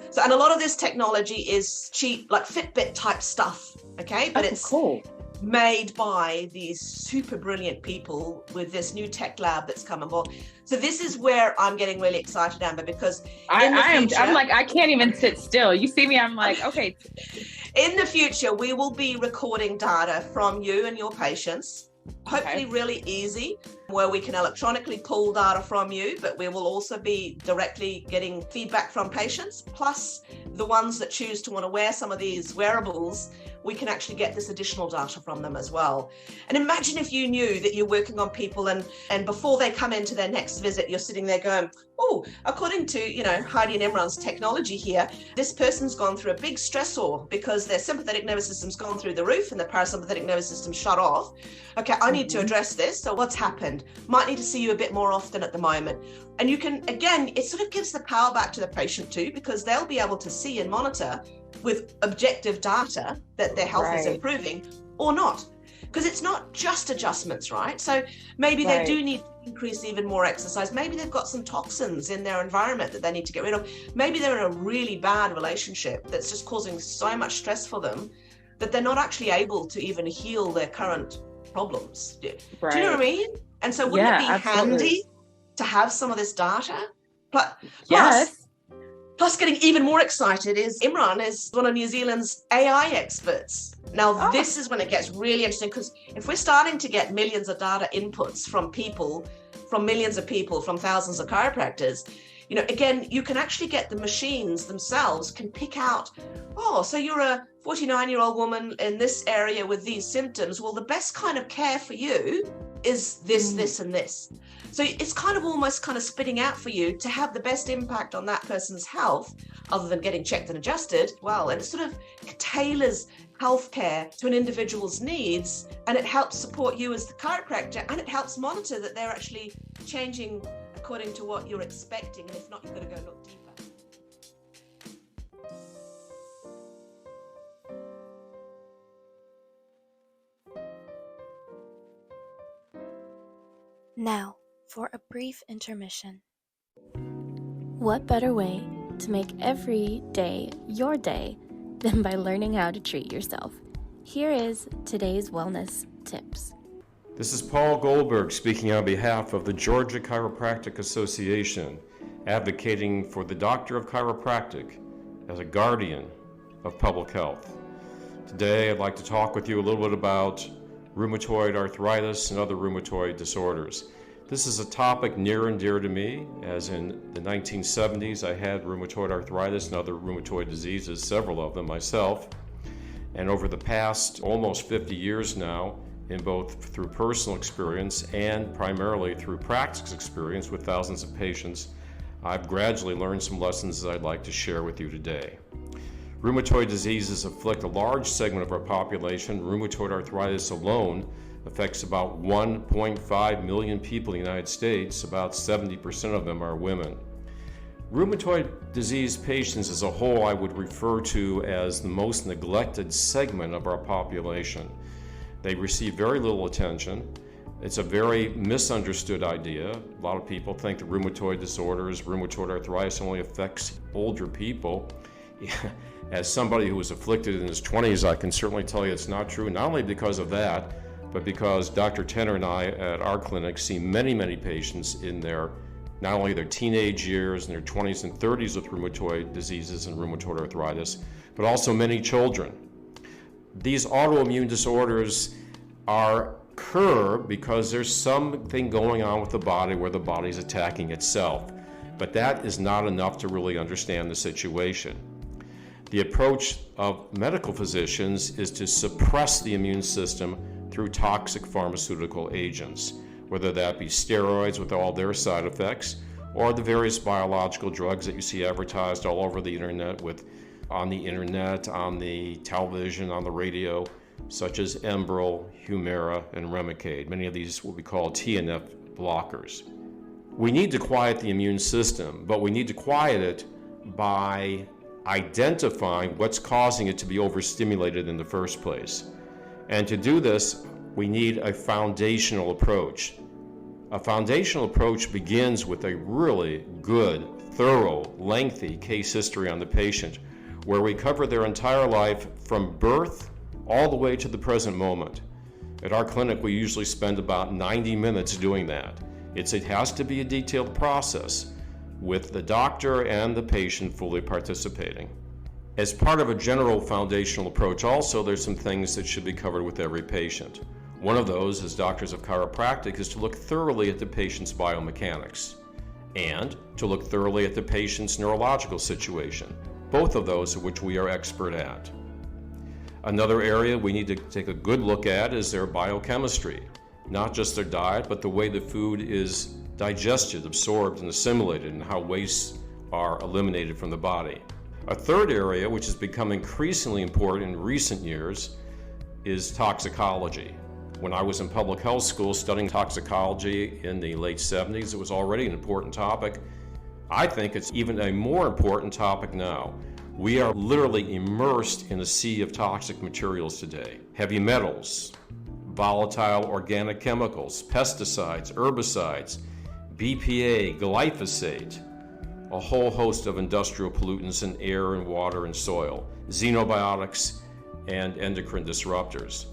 So, and a lot of this technology is cheap, Fitbit type stuff, okay? But it's cool. Made by these super brilliant people with this new tech lab that's come aboard. So this is where I'm getting really excited, Amber, because I'm I can't even sit still. You see me, I'm okay. In the future, we will be recording data from you and your patients, hopefully really easy, where we can electronically pull data from you, but we will also be directly getting feedback from patients, plus the ones that choose to want to wear some of these wearables, we can actually get this additional data from them as well. And imagine if you knew that you're working on people and before they come into their next visit, you're sitting there going, oh, according to, Heidi and Imran's technology here, this person's gone through a big stressor because their sympathetic nervous system's gone through the roof and the parasympathetic nervous system shut off. Okay, I need to address this. So what's happened? Might need to see you a bit more often at the moment. And you can, again, it sort of gives the power back to the patient too, because they'll be able to see and monitor with objective data that their health is improving or not. Because it's not just adjustments, right? So maybe they do need to increase even more exercise. Maybe they've got some toxins in their environment that they need to get rid of. Maybe they're in a really bad relationship that's just causing so much stress for them that they're not actually able to even heal their current problems. Do you know what I mean? And so wouldn't it be handy to have some of this data? Plus, getting even more excited is Imran is one of New Zealand's AI experts. Now, this is when it gets really interesting, because if we're starting to get millions of data inputs from people from millions of people, from thousands of chiropractors, again, you can actually get the machines themselves can pick out, oh, so you're a 49-year-old woman in this area with these symptoms. Well, the best kind of care for you is this, this, and this. So it's kind of almost kind of spitting out for you to have the best impact on that person's health, other than getting checked and adjusted. Well, and it sort of tailors healthcare to an individual's needs, and it helps support you as the chiropractor, and it helps monitor that they're actually changing according to what you're expecting. And if not, you've got to go look deeper. Now, for a brief intermission. What better way to make every day your day than by learning how to treat yourself? Here is today's wellness tips. This is Paul Goldberg speaking on behalf of the Georgia Chiropractic Association, advocating for the doctor of chiropractic as a guardian of public health. Today, I'd like to talk with you a little bit about rheumatoid arthritis and other rheumatoid disorders. This is a topic near and dear to me, as in the 1970s I had rheumatoid arthritis and other rheumatoid diseases, several of them myself. And over the past almost 50 years now, in both through personal experience and primarily through practice experience with thousands of patients, I've gradually learned some lessons that I'd like to share with you today. Rheumatoid diseases afflict a large segment of our population. Rheumatoid arthritis alone affects about 1.5 million people in the United States. About 70% of them are women. Rheumatoid disease patients as a whole I would refer to as the most neglected segment of our population. They receive very little attention. It's a very misunderstood idea. A lot of people think that rheumatoid disorders, rheumatoid arthritis only affects older people. As somebody who was afflicted in his 20s, I can certainly tell you it's not true, not only because of that, but because Dr. Tenner and I at our clinic see many, many patients in not only their teenage years and their 20s and 30s with rheumatoid diseases and rheumatoid arthritis, but also many children. These autoimmune disorders occur because there's something going on with the body where the body's attacking itself. But that is not enough to really understand the situation. The approach of medical physicians is to suppress the immune system through toxic pharmaceutical agents, whether that be steroids with all their side effects, or the various biological drugs that you see advertised all over the internet, on the television, on the radio, such as Enbrel, Humira, and Remicade. Many of these will be called TNF blockers. We need to quiet the immune system, but we need to quiet it by identifying what's causing it to be overstimulated in the first place. And to do this, we need a foundational approach. A foundational approach begins with a really good, thorough, lengthy case history on the patient, where we cover their entire life from birth all the way to the present moment. At our clinic, we usually spend about 90 minutes doing that. It has to be a detailed process with the doctor and the patient fully participating. As part of a general foundational approach also, there's some things that should be covered with every patient. One of those, as doctors of chiropractic, is to look thoroughly at the patient's biomechanics and to look thoroughly at the patient's neurological situation, both of those of which we are expert at. Another area we need to take a good look at is their biochemistry, not just their diet, but the way the food is digested, absorbed, and assimilated, and how wastes are eliminated from the body. A third area, which has become increasingly important in recent years, is toxicology. When I was in public health school studying toxicology in the late 70s, it was already an important topic. I think it's even a more important topic now. We are literally immersed in a sea of toxic materials today. Heavy metals, volatile organic chemicals, pesticides, herbicides, BPA, glyphosate, a whole host of industrial pollutants in air and water and soil, xenobiotics, and endocrine disruptors.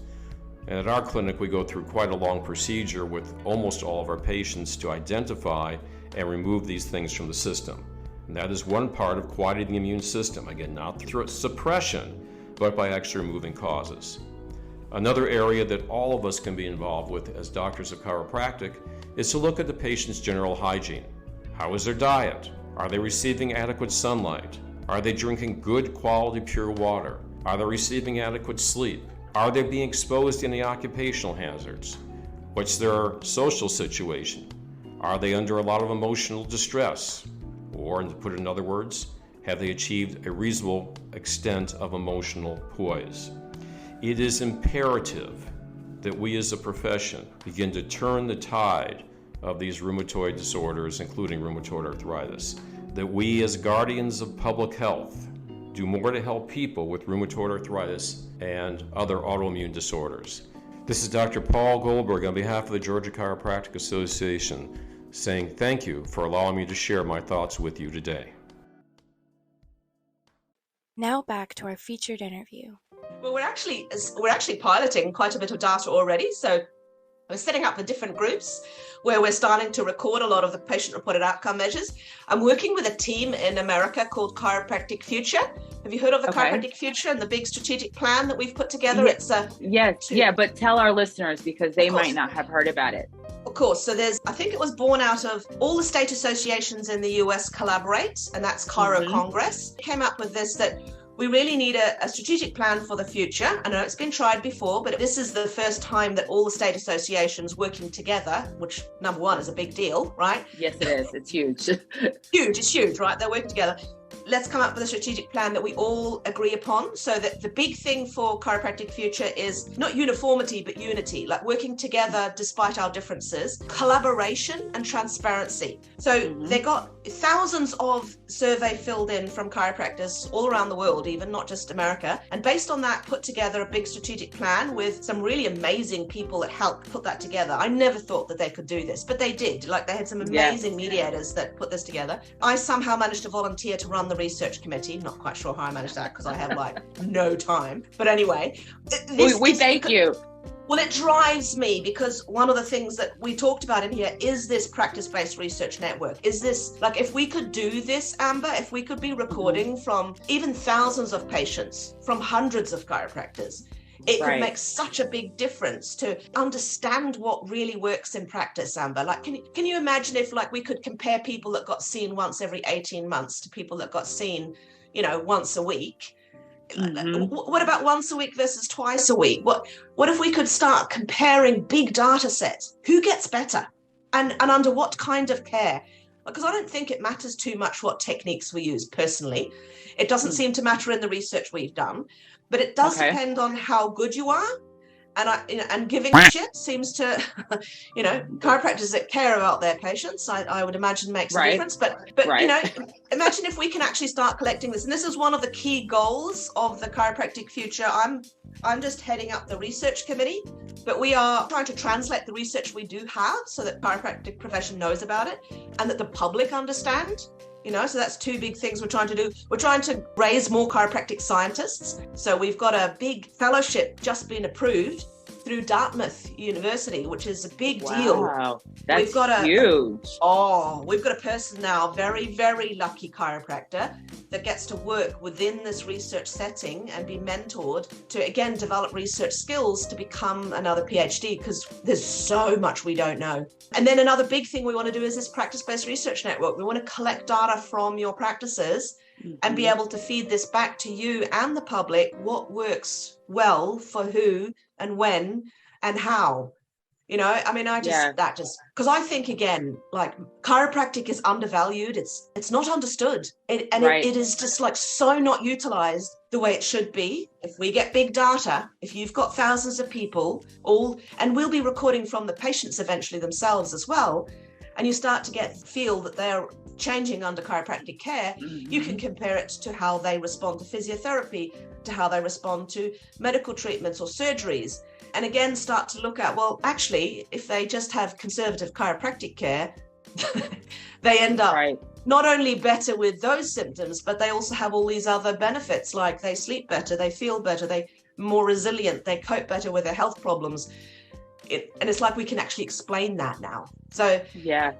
And at our clinic, we go through quite a long procedure with almost all of our patients to identify and remove these things from the system. And that is one part of quieting the immune system. Again, not through suppression, but by actually removing causes. Another area that all of us can be involved with as doctors of chiropractic is to look at the patient's general hygiene. How is their diet? Are they receiving adequate sunlight? Are they drinking good quality pure water? Are they receiving adequate sleep? Are they being exposed to any occupational hazards? What's their social situation? Are they under a lot of emotional distress? Or, to put it in other words, have they achieved a reasonable extent of emotional poise? It is imperative that we as a profession begin to turn the tide of these rheumatoid disorders, including rheumatoid arthritis, that we as guardians of public health do more to help people with rheumatoid arthritis and other autoimmune disorders. This is Dr. Paul Goldberg on behalf of the Georgia Chiropractic Association saying thank you for allowing me to share my thoughts with you today. Now back to our featured interview. Well, we're actually piloting quite a bit of data already. So we're setting up the different groups where we're starting to record a lot of the patient-reported outcome measures. I'm working with a team in America called Chiropractic Future. Have you heard of the Chiropractic Future and the big strategic plan that we've put together? But tell our listeners because they might not have heard about it. Of course. So I think it was born out of all the state associations in the US collaborate, and that's Chiro Congress. Came up with this, that we really need a strategic plan for the future. I know it's been tried before, but this is the first time that all the state associations working together, which number one is a big deal, right? Yes, it is. It's huge. It's huge, right? They're working together. Let's come up with a strategic plan that we all agree upon, so that the big thing for Chiropractic Future is not uniformity, but unity, like working together despite our differences, collaboration and transparency. So they got thousands of survey filled in from chiropractors all around the world, even not just America. And based on that, put together a big strategic plan with some really amazing people that helped put that together. I never thought that they could do this, but they did. Like, they had some amazing mediators that put this together. I somehow managed to volunteer to run the research committee. Not quite sure how I managed that because I had no time. But anyway, we thank you. Well, it drives me because one of the things that we talked about in here is this practice-based research network. Is this, like, if we could do this, Amber, if we could be recording from even thousands of patients, from hundreds of chiropractors, it could make such a big difference to understand what really works in practice, Amber. Like, can you imagine if, like, we could compare people that got seen once every 18 months to people that got seen, once a week? What about once a week versus twice a week? What if we could start comparing big data sets? Who gets better and under what kind of care? Because I don't think it matters too much what techniques we use personally. It doesn't seem to matter in the research we've done, but it does depend on how good you are. And giving shit seems to, chiropractors that care about their patients, I would imagine makes a difference. But imagine if we can actually start collecting this. And this is one of the key goals of the Chiropractic Future. I'm just heading up the research committee, but we are trying to translate the research we do have so that chiropractic profession knows about it and that the public understand. So that's two big things we're trying to do. We're trying to raise more chiropractic scientists. So we've got a big fellowship just been approved through Dartmouth University, which is a big deal. Wow, that's huge. We've got a person now, very, very lucky chiropractor, that gets to work within this research setting and be mentored to, again, develop research skills to become another PhD, because there's so much we don't know. And then another big thing we want to do is this practice-based research network. We want to collect data from your practices and be able to feed this back to you and the public, what works well for who and when and how. Because I think, again, like, chiropractic is undervalued. It's not understood. It is just, like, so not utilized the way it should be. If we get big data, if you've got thousands of people and we'll be recording from the patients eventually themselves as well, and you start to feel that they're changing under chiropractic care, you can compare it to how they respond to physiotherapy, to how they respond to medical treatments or surgeries. And again, start to look at, well, actually, if they just have conservative chiropractic care, they end up not only better with those symptoms, but they also have all these other benefits, like they sleep better, they feel better, they're more resilient, they cope better with their health problems. And it's like we can actually explain that now. So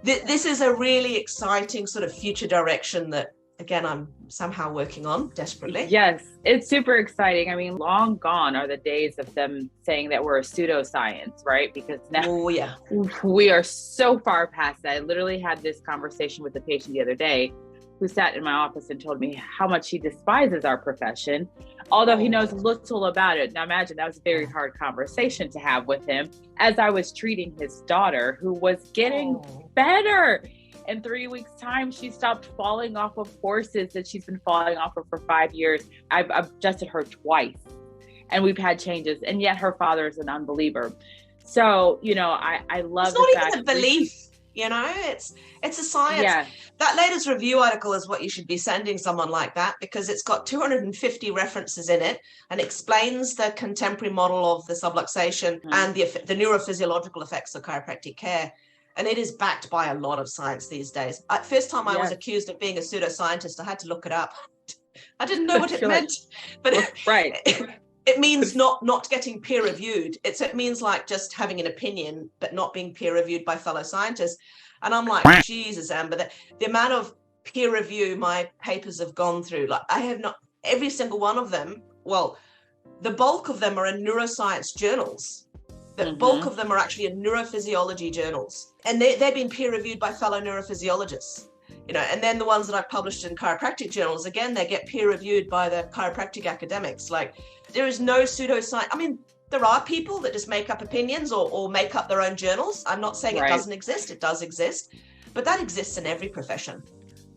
this is a really exciting sort of future direction that again, I'm somehow working on desperately. Yes, it's super exciting. I mean, long gone are the days of them saying that we're a pseudoscience, right? Because now we are so far past that. I literally had this conversation with a patient the other day who sat in my office and told me how much he despises our profession, although he knows little about it. Now imagine, that was a very hard conversation to have with him as I was treating his daughter, who was getting better. In 3 weeks' time, she stopped falling off of horses that she's been falling off of for 5 years. I've adjusted her twice, and we've had changes, and yet her father is an unbeliever. So, I love the fact. It's not even a belief. It's a science. Yeah. That latest review article is what you should be sending someone like that, because it's got 250 references in it and explains the contemporary model of the subluxation and the neurophysiological effects of chiropractic care. And it is backed by a lot of science these days. First time I was accused of being a pseudoscientist, I had to look it up. I didn't know what it meant, but it means not getting peer reviewed. It means like just having an opinion, but not being peer reviewed by fellow scientists. And I'm like, Jesus, Amber, the amount of peer review my papers have gone through, like I have not, every single one of them, well, the bulk of them are in neuroscience journals. The bulk of them are actually in neurophysiology journals. And they've been peer reviewed by fellow neurophysiologists. And then the ones that I've published in chiropractic journals, again, they get peer reviewed by the chiropractic academics. Like, there is no pseudoscience. I mean, there are people that just make up opinions or make up their own journals. I'm not saying it doesn't exist. It does exist. But that exists in every profession.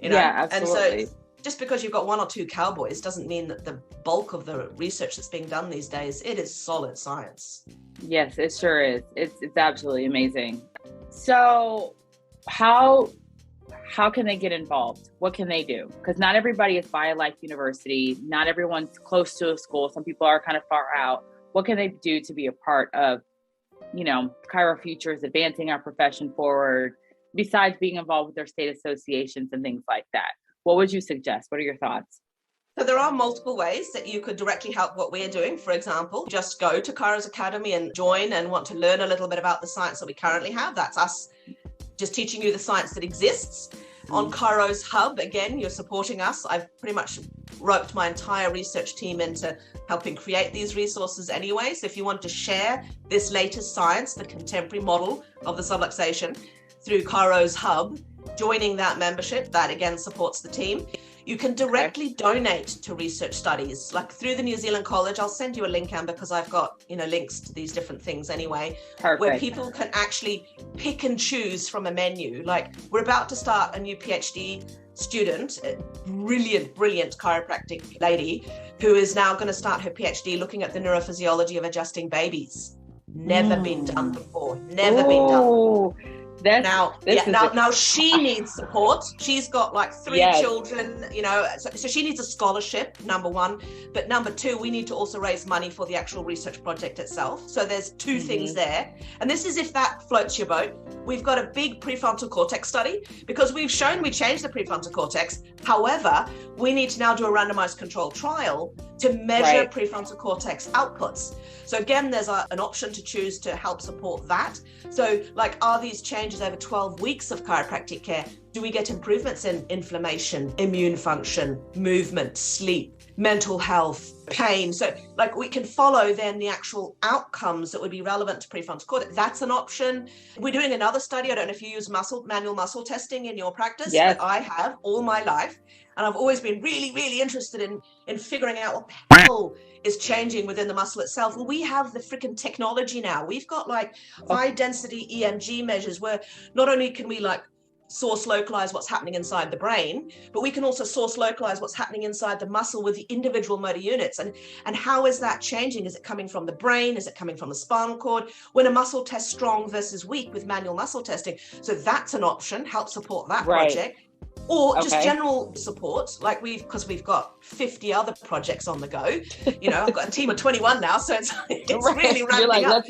Yeah, absolutely. And so just because you've got one or two cowboys doesn't mean that the bulk of the research that's being done these days, it is solid science. Yes, it sure is. It's absolutely amazing. So how can they get involved? What can they do? Because not everybody is BioLife University. Not everyone's close to a school. Some people are kind of far out. What can they do to be a part of, Chiro Futures, advancing our profession forward, besides being involved with their state associations and things like that? What would you suggest? What are your thoughts? So there are multiple ways that you could directly help what we're doing. For example, just go to Chiro's Academy and join and want to learn a little bit about the science that we currently have. That's us just teaching you the science that exists. On Chiro's Hub, again, you're supporting us. I've pretty much roped my entire research team into helping create these resources anyway. So if you want to share this latest science, the contemporary model of the subluxation through Chiro's Hub, joining that membership, that again supports the team. You can directly donate to research studies, like through the New Zealand College. I'll send you a link, Amber, because I've got, links to these different things anyway. Perfect. Where people can actually pick and choose from a menu. Like, we're about to start a new PhD student, a brilliant chiropractic lady, who is now going to start her PhD looking at the neurophysiology of adjusting babies. Never been done before. Never been done. Now she needs support. She's got like 3 children, so she needs a scholarship, number one. But number two, we need to also raise money for the actual research project itself. So there's 2 things there. And this is if that floats your boat. We've got a big prefrontal cortex study because we've shown we changed the prefrontal cortex. However, we need to now do a randomized controlled trial to measure prefrontal cortex outputs. So again, there's an option to choose to help support that. So like, are these changes over 12 weeks of chiropractic care? Do we get improvements in inflammation, immune function, movement, sleep, mental health, pain? So like, we can follow then the actual outcomes that would be relevant to prefrontal cortex. That's an option. We're doing another study. I don't know if you use manual muscle testing in your practice, but I have all my life. And I've always been really, really interested in figuring out what the hell is changing within the muscle itself. Well, we have the freaking technology now. We've got like high density EMG measures where not only can we like source localize what's happening inside the brain, but we can also source localize what's happening inside the muscle with the individual motor units. And how is that changing? Is it coming from the brain? Is it coming from the spinal cord? When a muscle tests strong versus weak with manual muscle testing. So that's an option, help support that project. Or just general support, like because we've got 50 other projects on the go. I've got a team of 21 now, so it's really ramping up.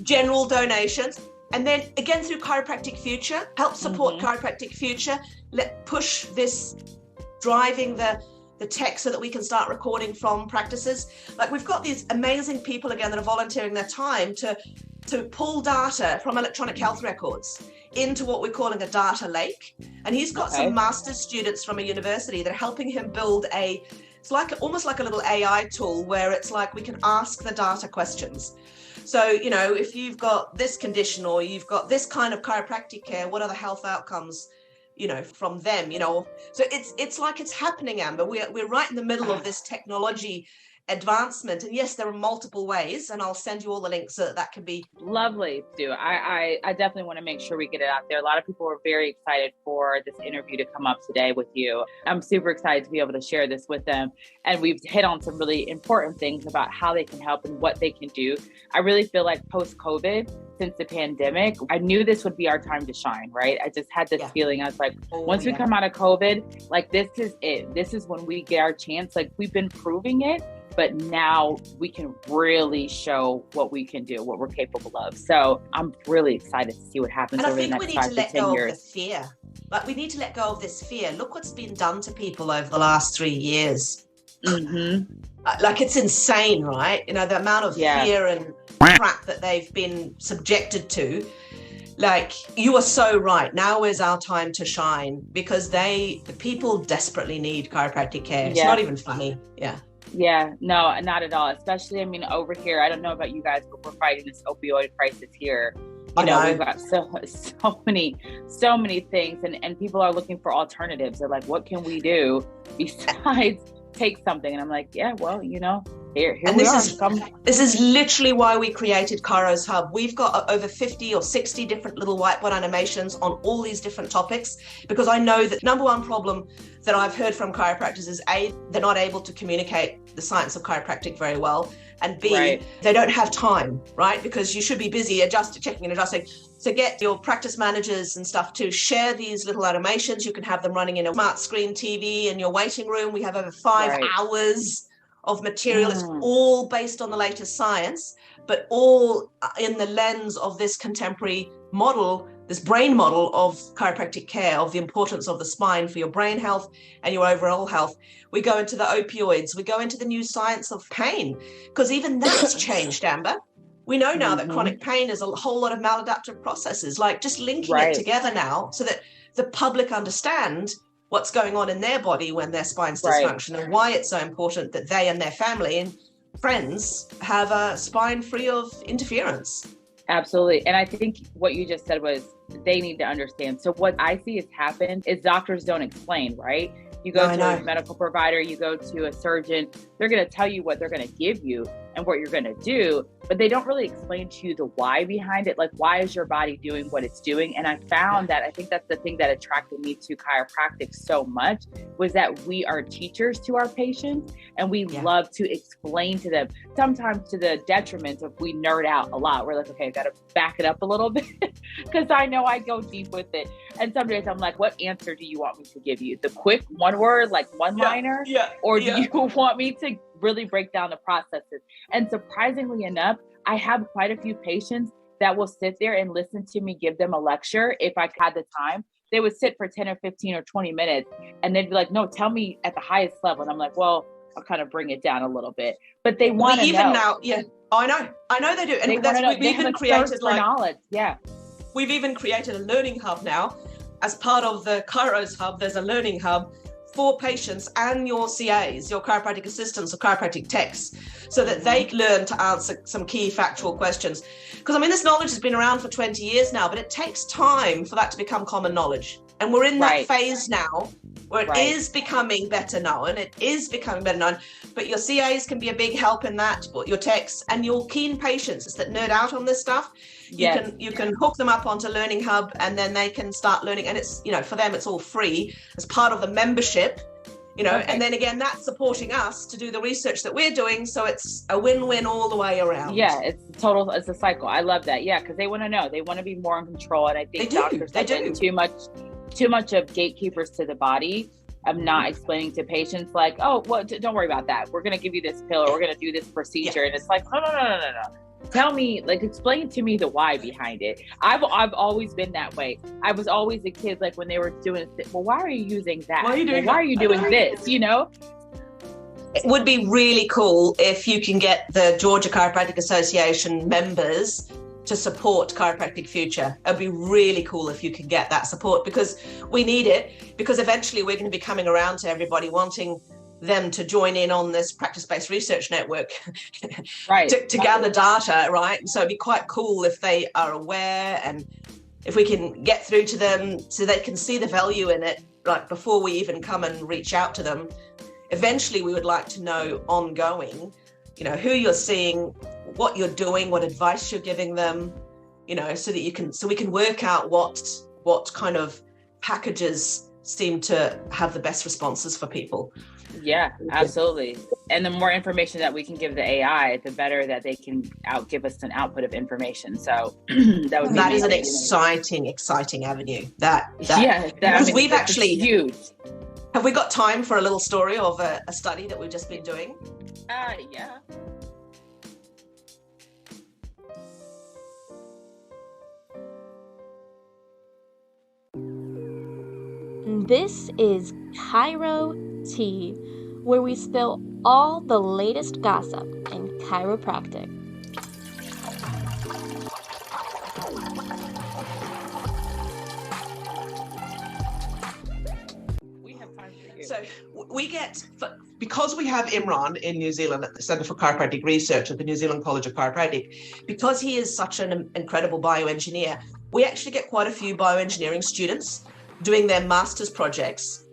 General donations. And then again, through Chiropractic Future, help support Chiropractic Future. Push this, driving the tech so that we can start recording from practices. Like, we've got these amazing people again that are volunteering their time to to pull data from electronic health records into what we're calling a data lake. And he's got some master's students from a university that are helping him build it's like almost like a little AI tool where it's like we can ask the data questions. So, if you've got this condition or you've got this kind of chiropractic care, what are the health outcomes, from them, So it's like it's happening, Amber. We're right in the middle of this technology advancement. And yes, there are multiple ways, and I'll send you all the links so that can be lovely. I definitely want to make sure we get it out there. A lot of people are very excited for this interview to come up today with you. I'm super excited to be able to share this with them. And we've hit on some really important things about how they can help and what they can do. I really feel like post-COVID, since the pandemic, I knew this would be our time to shine, right? I just had this feeling. I was like, once we come out of COVID, like this is it. This is when we get our chance. Like we've been proving it, but now we can really show what we can do, what we're capable of. So I'm really excited to see what happens over the next 5 to 10 years. And I think we need to let go of the fear. Like we need to let go of this fear. Look what's been done to people over the last 3 years. Mm-hmm. Like it's insane, right? The amount of fear and crap that they've been subjected to. Like you are so right. Now is our time to shine because the people desperately need chiropractic care. It's not even funny. Yeah, no, not at all. Especially, over here, I don't know about you guys, but we're fighting this opioid crisis here. We've got so many things, and people are looking for alternatives. They're like, what can we do besides take something? And I'm like, yeah, well, here and we are. This is literally why we created Chiro's Hub. We've got over 50 or 60 different little whiteboard animations on all these different topics, because I know that number one problem that I've heard from chiropractors is A, they're not able to communicate the science of chiropractic very well, and B, they don't have time, right? Because you should be busy checking and adjusting. So get your practice managers and stuff to share these little animations. You can have them running in a smart screen TV in your waiting room. We have over 5 hours of material. It's all based on the latest science, but all in the lens of this contemporary model, this brain model of chiropractic care, of the importance of the spine for your brain health and your overall health. We go into the opioids, we go into the new science of pain, because even that's changed, Amber. We know now that chronic pain is a whole lot of maladaptive processes, like just linking it together now so that the public understand what's going on in their body when their spine's dysfunction and why it's so important that they and their family and friends have a spine free of interference. Absolutely. And I think what you just said was they need to understand. So what I see has happened is doctors don't explain, right? You go to a medical provider, you go to a surgeon, they're going to tell you what they're going to give you and what you're going to do, but they don't really explain to you the why behind it. Like, why is your body doing what it's doing? And I found that, I think that's the thing that attracted me to chiropractic so much, was that we are teachers to our patients and we love to explain to them, sometimes to the detriment of we nerd out a lot. We're like, okay, I got to back it up a little bit because I know I go deep with it. And some days I'm like, what answer do you want me to give you? The quick one word, like one liner? Or do you want me to really break down the processes? And surprisingly enough, I have quite a few patients that will sit there and listen to me give them a lecture. If I had the time, they would sit for 10 or 15 or 20 minutes and they'd be like, no, tell me at the highest level. And I'm like, well, I'll kind of bring it down a little bit, but they want to know. Now, I know they do. And we've even created knowledge. We've even created a learning hub now. As part of the Chiro's Hub, there's a learning hub for patients and your CAs, your chiropractic assistants or chiropractic techs, so that they learn to answer some key factual questions. Because this knowledge has been around for 20 years now, but it takes time for that to become common knowledge. And we're in that phase now where it is becoming better known. But your CAs can be a big help in that, but your techs and your keen patients that nerd out on this stuff. You can hook them up onto Learning Hub and then they can start learning. And it's, for them, it's all free as part of the membership, and then again, that's supporting us to do the research that we're doing. So it's a win-win all the way around. Yeah, it's a cycle. I love that. Yeah, because they want to know, they want to be more in control. And I think doctors have been too much of gatekeepers to the body, of not explaining to patients like, oh, well, don't worry about that. We're going to give you this pill or we're going to do this procedure. And it's like, no. Tell me, explain to me the why behind it. I've always been that way. I was always a kid, when they were doing it, well, why are you using that? Why are you doing this? It would be really cool if you can get the Georgia Chiropractic Association members to support Chiropractic Future. It'd be really cool if you can get that support, because we need it, because eventually we're going to be coming around to everybody wanting them to join in on this practice-based research network right. to gather data, right? So it'd be quite cool if they are aware, and if we can get through to them so they can see the value in it, like before we even come and reach out to them. Eventually, we would like to know ongoing, who you're seeing, what you're doing, what advice you're giving them, so we can work out what kind of packages seem to have the best responses for people. Yeah, absolutely. And the more information that we can give the AI, the better that they can give us an output of information. So that is an exciting avenue. Because we've actually huge. Have we got time for a little story of a study that we've just been doing? Yeah. This is Chiro Tea, where we spill all the latest gossip in chiropractic. We have time for you. So we get, because we have Imran in New Zealand at the Centre for Chiropractic Research at the New Zealand College of Chiropractic, because he is such an incredible bioengineer, we actually get quite a few bioengineering students doing their master's projects.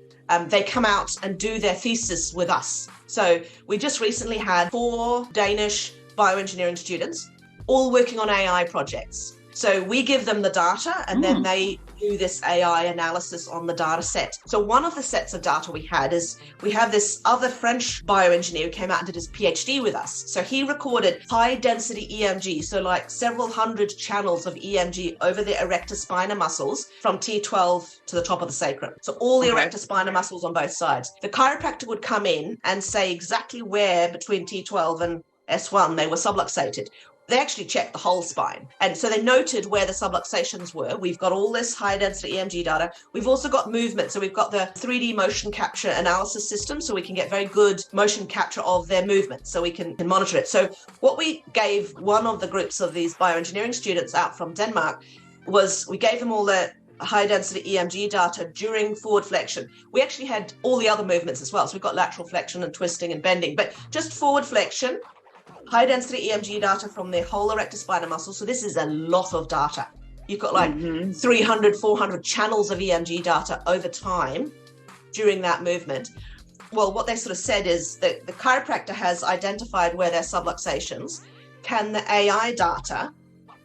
They come out and do their thesis with us. So we just recently had 4 Danish bioengineering students all working on AI projects. So we give them the data, and then they do this AI analysis on the data set. So one of the sets of data we had is, we have this other French bioengineer who came out and did his PhD with us. So he recorded high density EMG, so like several hundred channels of EMG over the erector spina muscles from T12 to the top of the sacrum. So all the erector spina muscles on both sides. The chiropractor would come in and say exactly where between T12 and S1 they were subluxated. They actually checked the whole spine. And so they noted where the subluxations were. We've got all this high density EMG data. We've also got movement. So we've got the 3D motion capture analysis system, so we can get very good motion capture of their movement, so we can monitor it. So what we gave one of the groups of these bioengineering students out from Denmark was, we gave them all the high density EMG data during forward flexion. We actually had all the other movements as well. So we've got lateral flexion and twisting and bending, but just forward flexion, high density EMG data from their whole erector spina muscle. So this is a lot of data. You've got like 300, 400 channels of EMG data over time during that movement. Well, what they sort of said is that the chiropractor has identified where their subluxations. Can the AI data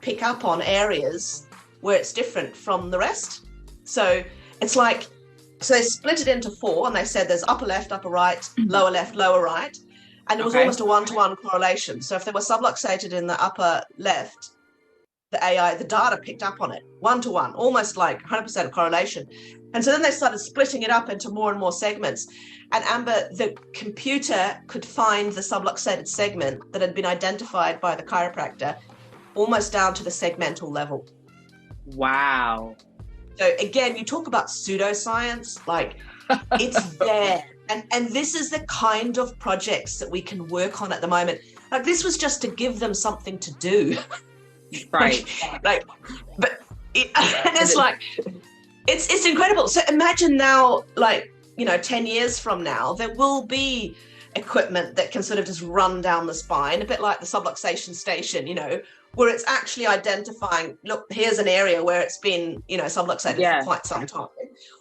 pick up on areas where it's different from the rest? So it's like, so they split it into 4, and they said there's upper left, upper right, lower left, lower right. And it was almost a one-to-one correlation. So if they were subluxated in the upper left, the data picked up on it, one-to-one, almost like 100% correlation. And so then they started splitting it up into more and more segments. And Amber, the computer could find the subluxated segment that had been identified by the chiropractor almost down to the segmental level. Wow. So again, you talk about pseudoscience, like it's there. And this is the kind of projects that we can work on at the moment. Like, this was just to give them something to do. Right. and it's like, it's incredible. So imagine now, 10 years from now, there will be equipment that can sort of just run down the spine, a bit like the subluxation station, where it's actually identifying, look, here's an area where it's been, subluxated for quite some time.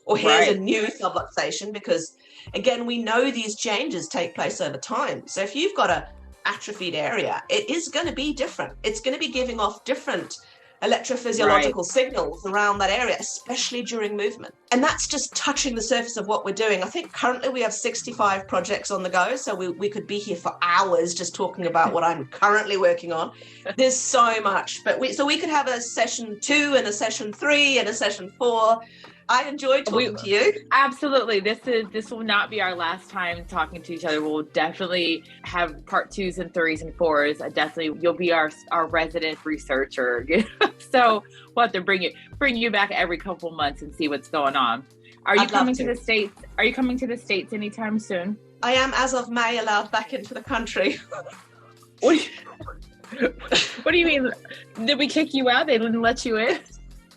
Or here's a new subluxation, because again, we know these changes take place over time. So if you've got a atrophied area, it is going to be different. It's going to be giving off different electrophysiological signals around that area, especially during movement. And that's just touching the surface of what we're doing. I think currently we have 65 projects on the go. So we could be here for hours just talking about what I'm currently working on. There's so much, but we could have a session 2 and a session 3 and a session 4. I enjoyed talking to you. Absolutely. This will not be our last time talking to each other. We'll definitely have part 2s and 3s and 4s. You'll be our resident researcher. So we'll have to bring you back every couple months and see what's going on. Are you coming to the States? Are you coming to the States anytime soon? I am, as of May, allowed back into the country. What do you mean? Did we kick you out? They didn't let you in?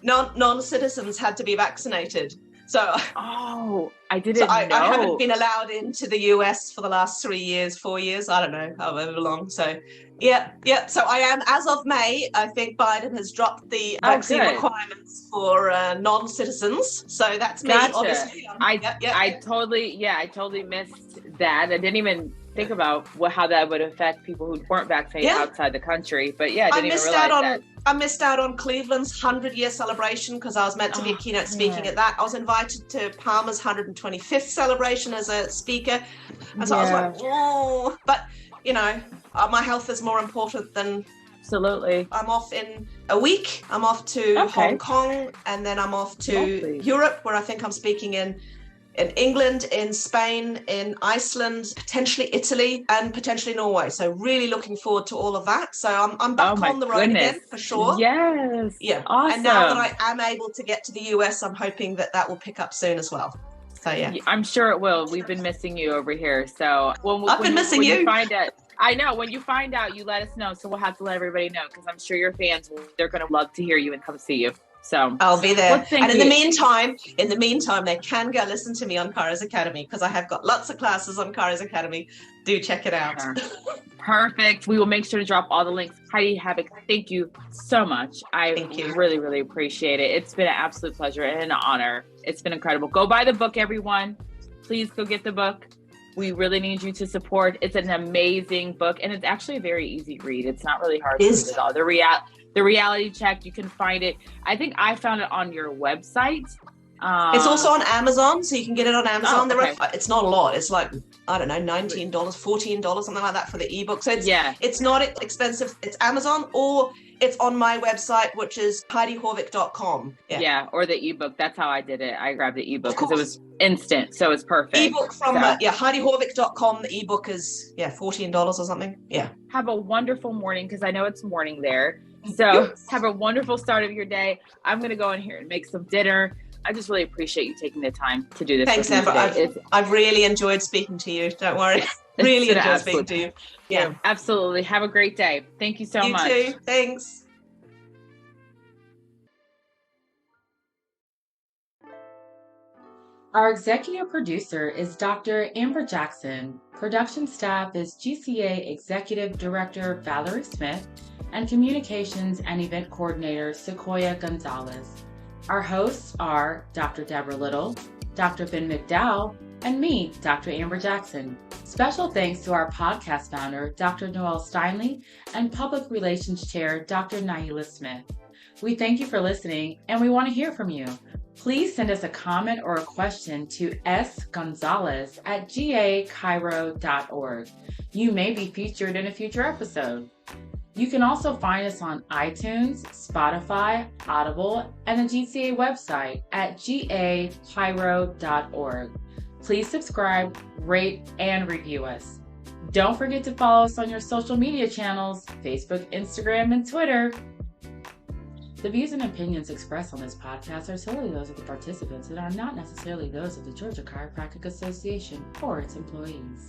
Non-citizens had to be vaccinated. So, I didn't know. I haven't been allowed into the US for the last 3 years, 4 years, I don't know, however long. So, yeah. So I am, as of May, I think Biden has dropped the vaccine requirements for non-citizens. So that's me, obviously. I totally missed that. I didn't even think about how that would affect people who weren't vaccinated outside the country. But I didn't even realize that. I missed out on Cleveland's 100-year celebration because I was meant to be a keynote speaking at that. I was invited to Palmer's 125th celebration as a speaker. And so I was like, oh. But, my health is more important than... Absolutely. I'm off in a week. I'm off to Hong Kong, and then I'm off to Europe, where I think I'm speaking in England, in Spain, in Iceland, potentially Italy, and potentially Norway. So really looking forward to all of that. So I'm back on the road again for sure. Yes. Yeah. Awesome. And now that I am able to get to the US, I'm hoping that will pick up soon as well. So yeah. I'm sure it will. We've been missing you over here. So I've been missing you. You find out, I know, when you find out, you let us know. So we'll have to let everybody know, because I'm sure your fans, they're going to love to hear you and come see you. So I'll be there. And in the meantime, they can go listen to me on Chiro's Academy, because I have got lots of classes on Chiro's Academy. Do check it out. Perfect. We will make sure to drop all the links. Heidi, Haavik, thank you so much. Thank you. Really, really appreciate it. It's been an absolute pleasure and an honor. It's been incredible. Go buy the book, everyone. Please go get the book. We really need you to support. It's an amazing book, and it's actually a very easy read. It's not really hard to read at all. The reality check, you can find it. I think I found it on your website. It's also on Amazon, so you can get it on Amazon. It's not a lot. It's like, I don't know, $19, $14, something like that for the ebook. So it's not expensive. It's Amazon, or it's on my website, which is HeidiHaavik.com. Yeah, or the ebook. That's how I did it. I grabbed the ebook because it was instant, so it's perfect. Ebook from HeidiHaavik.com. The ebook is $14 or something. Yeah. Have a wonderful morning, because I know it's morning there. So have a wonderful start of your day. I'm going to go in here and make some dinner. I just really appreciate you taking the time to do this. Thanks, Amber. I've really enjoyed speaking to you. Don't worry. Really enjoyed speaking to you. Yeah, absolutely. Have a great day. Thank you so much. You too. Thanks. Our executive producer is Dr. Amber Jackson. Production staff is GCA Executive Director Valerie Smith and Communications and Event Coordinator Sequoia Gonzalez. Our hosts are Dr. Deborah Little, Dr. Ben McDowell, and me, Dr. Amber Jackson. Special thanks to our podcast founder, Dr. Noelle Steinley, and Public Relations Chair, Dr. Naila Smith. We thank you for listening, and we want to hear from you. Please send us a comment or a question to sgonzalez@gachiro.org. You may be featured in a future episode. You can also find us on iTunes, Spotify, Audible, and the GCA website at gachiro.org. Please subscribe, rate, and review us. Don't forget to follow us on your social media channels, Facebook, Instagram, and Twitter. The views and opinions expressed on this podcast are solely those of the participants and are not necessarily those of the Georgia Chiropractic Association or its employees.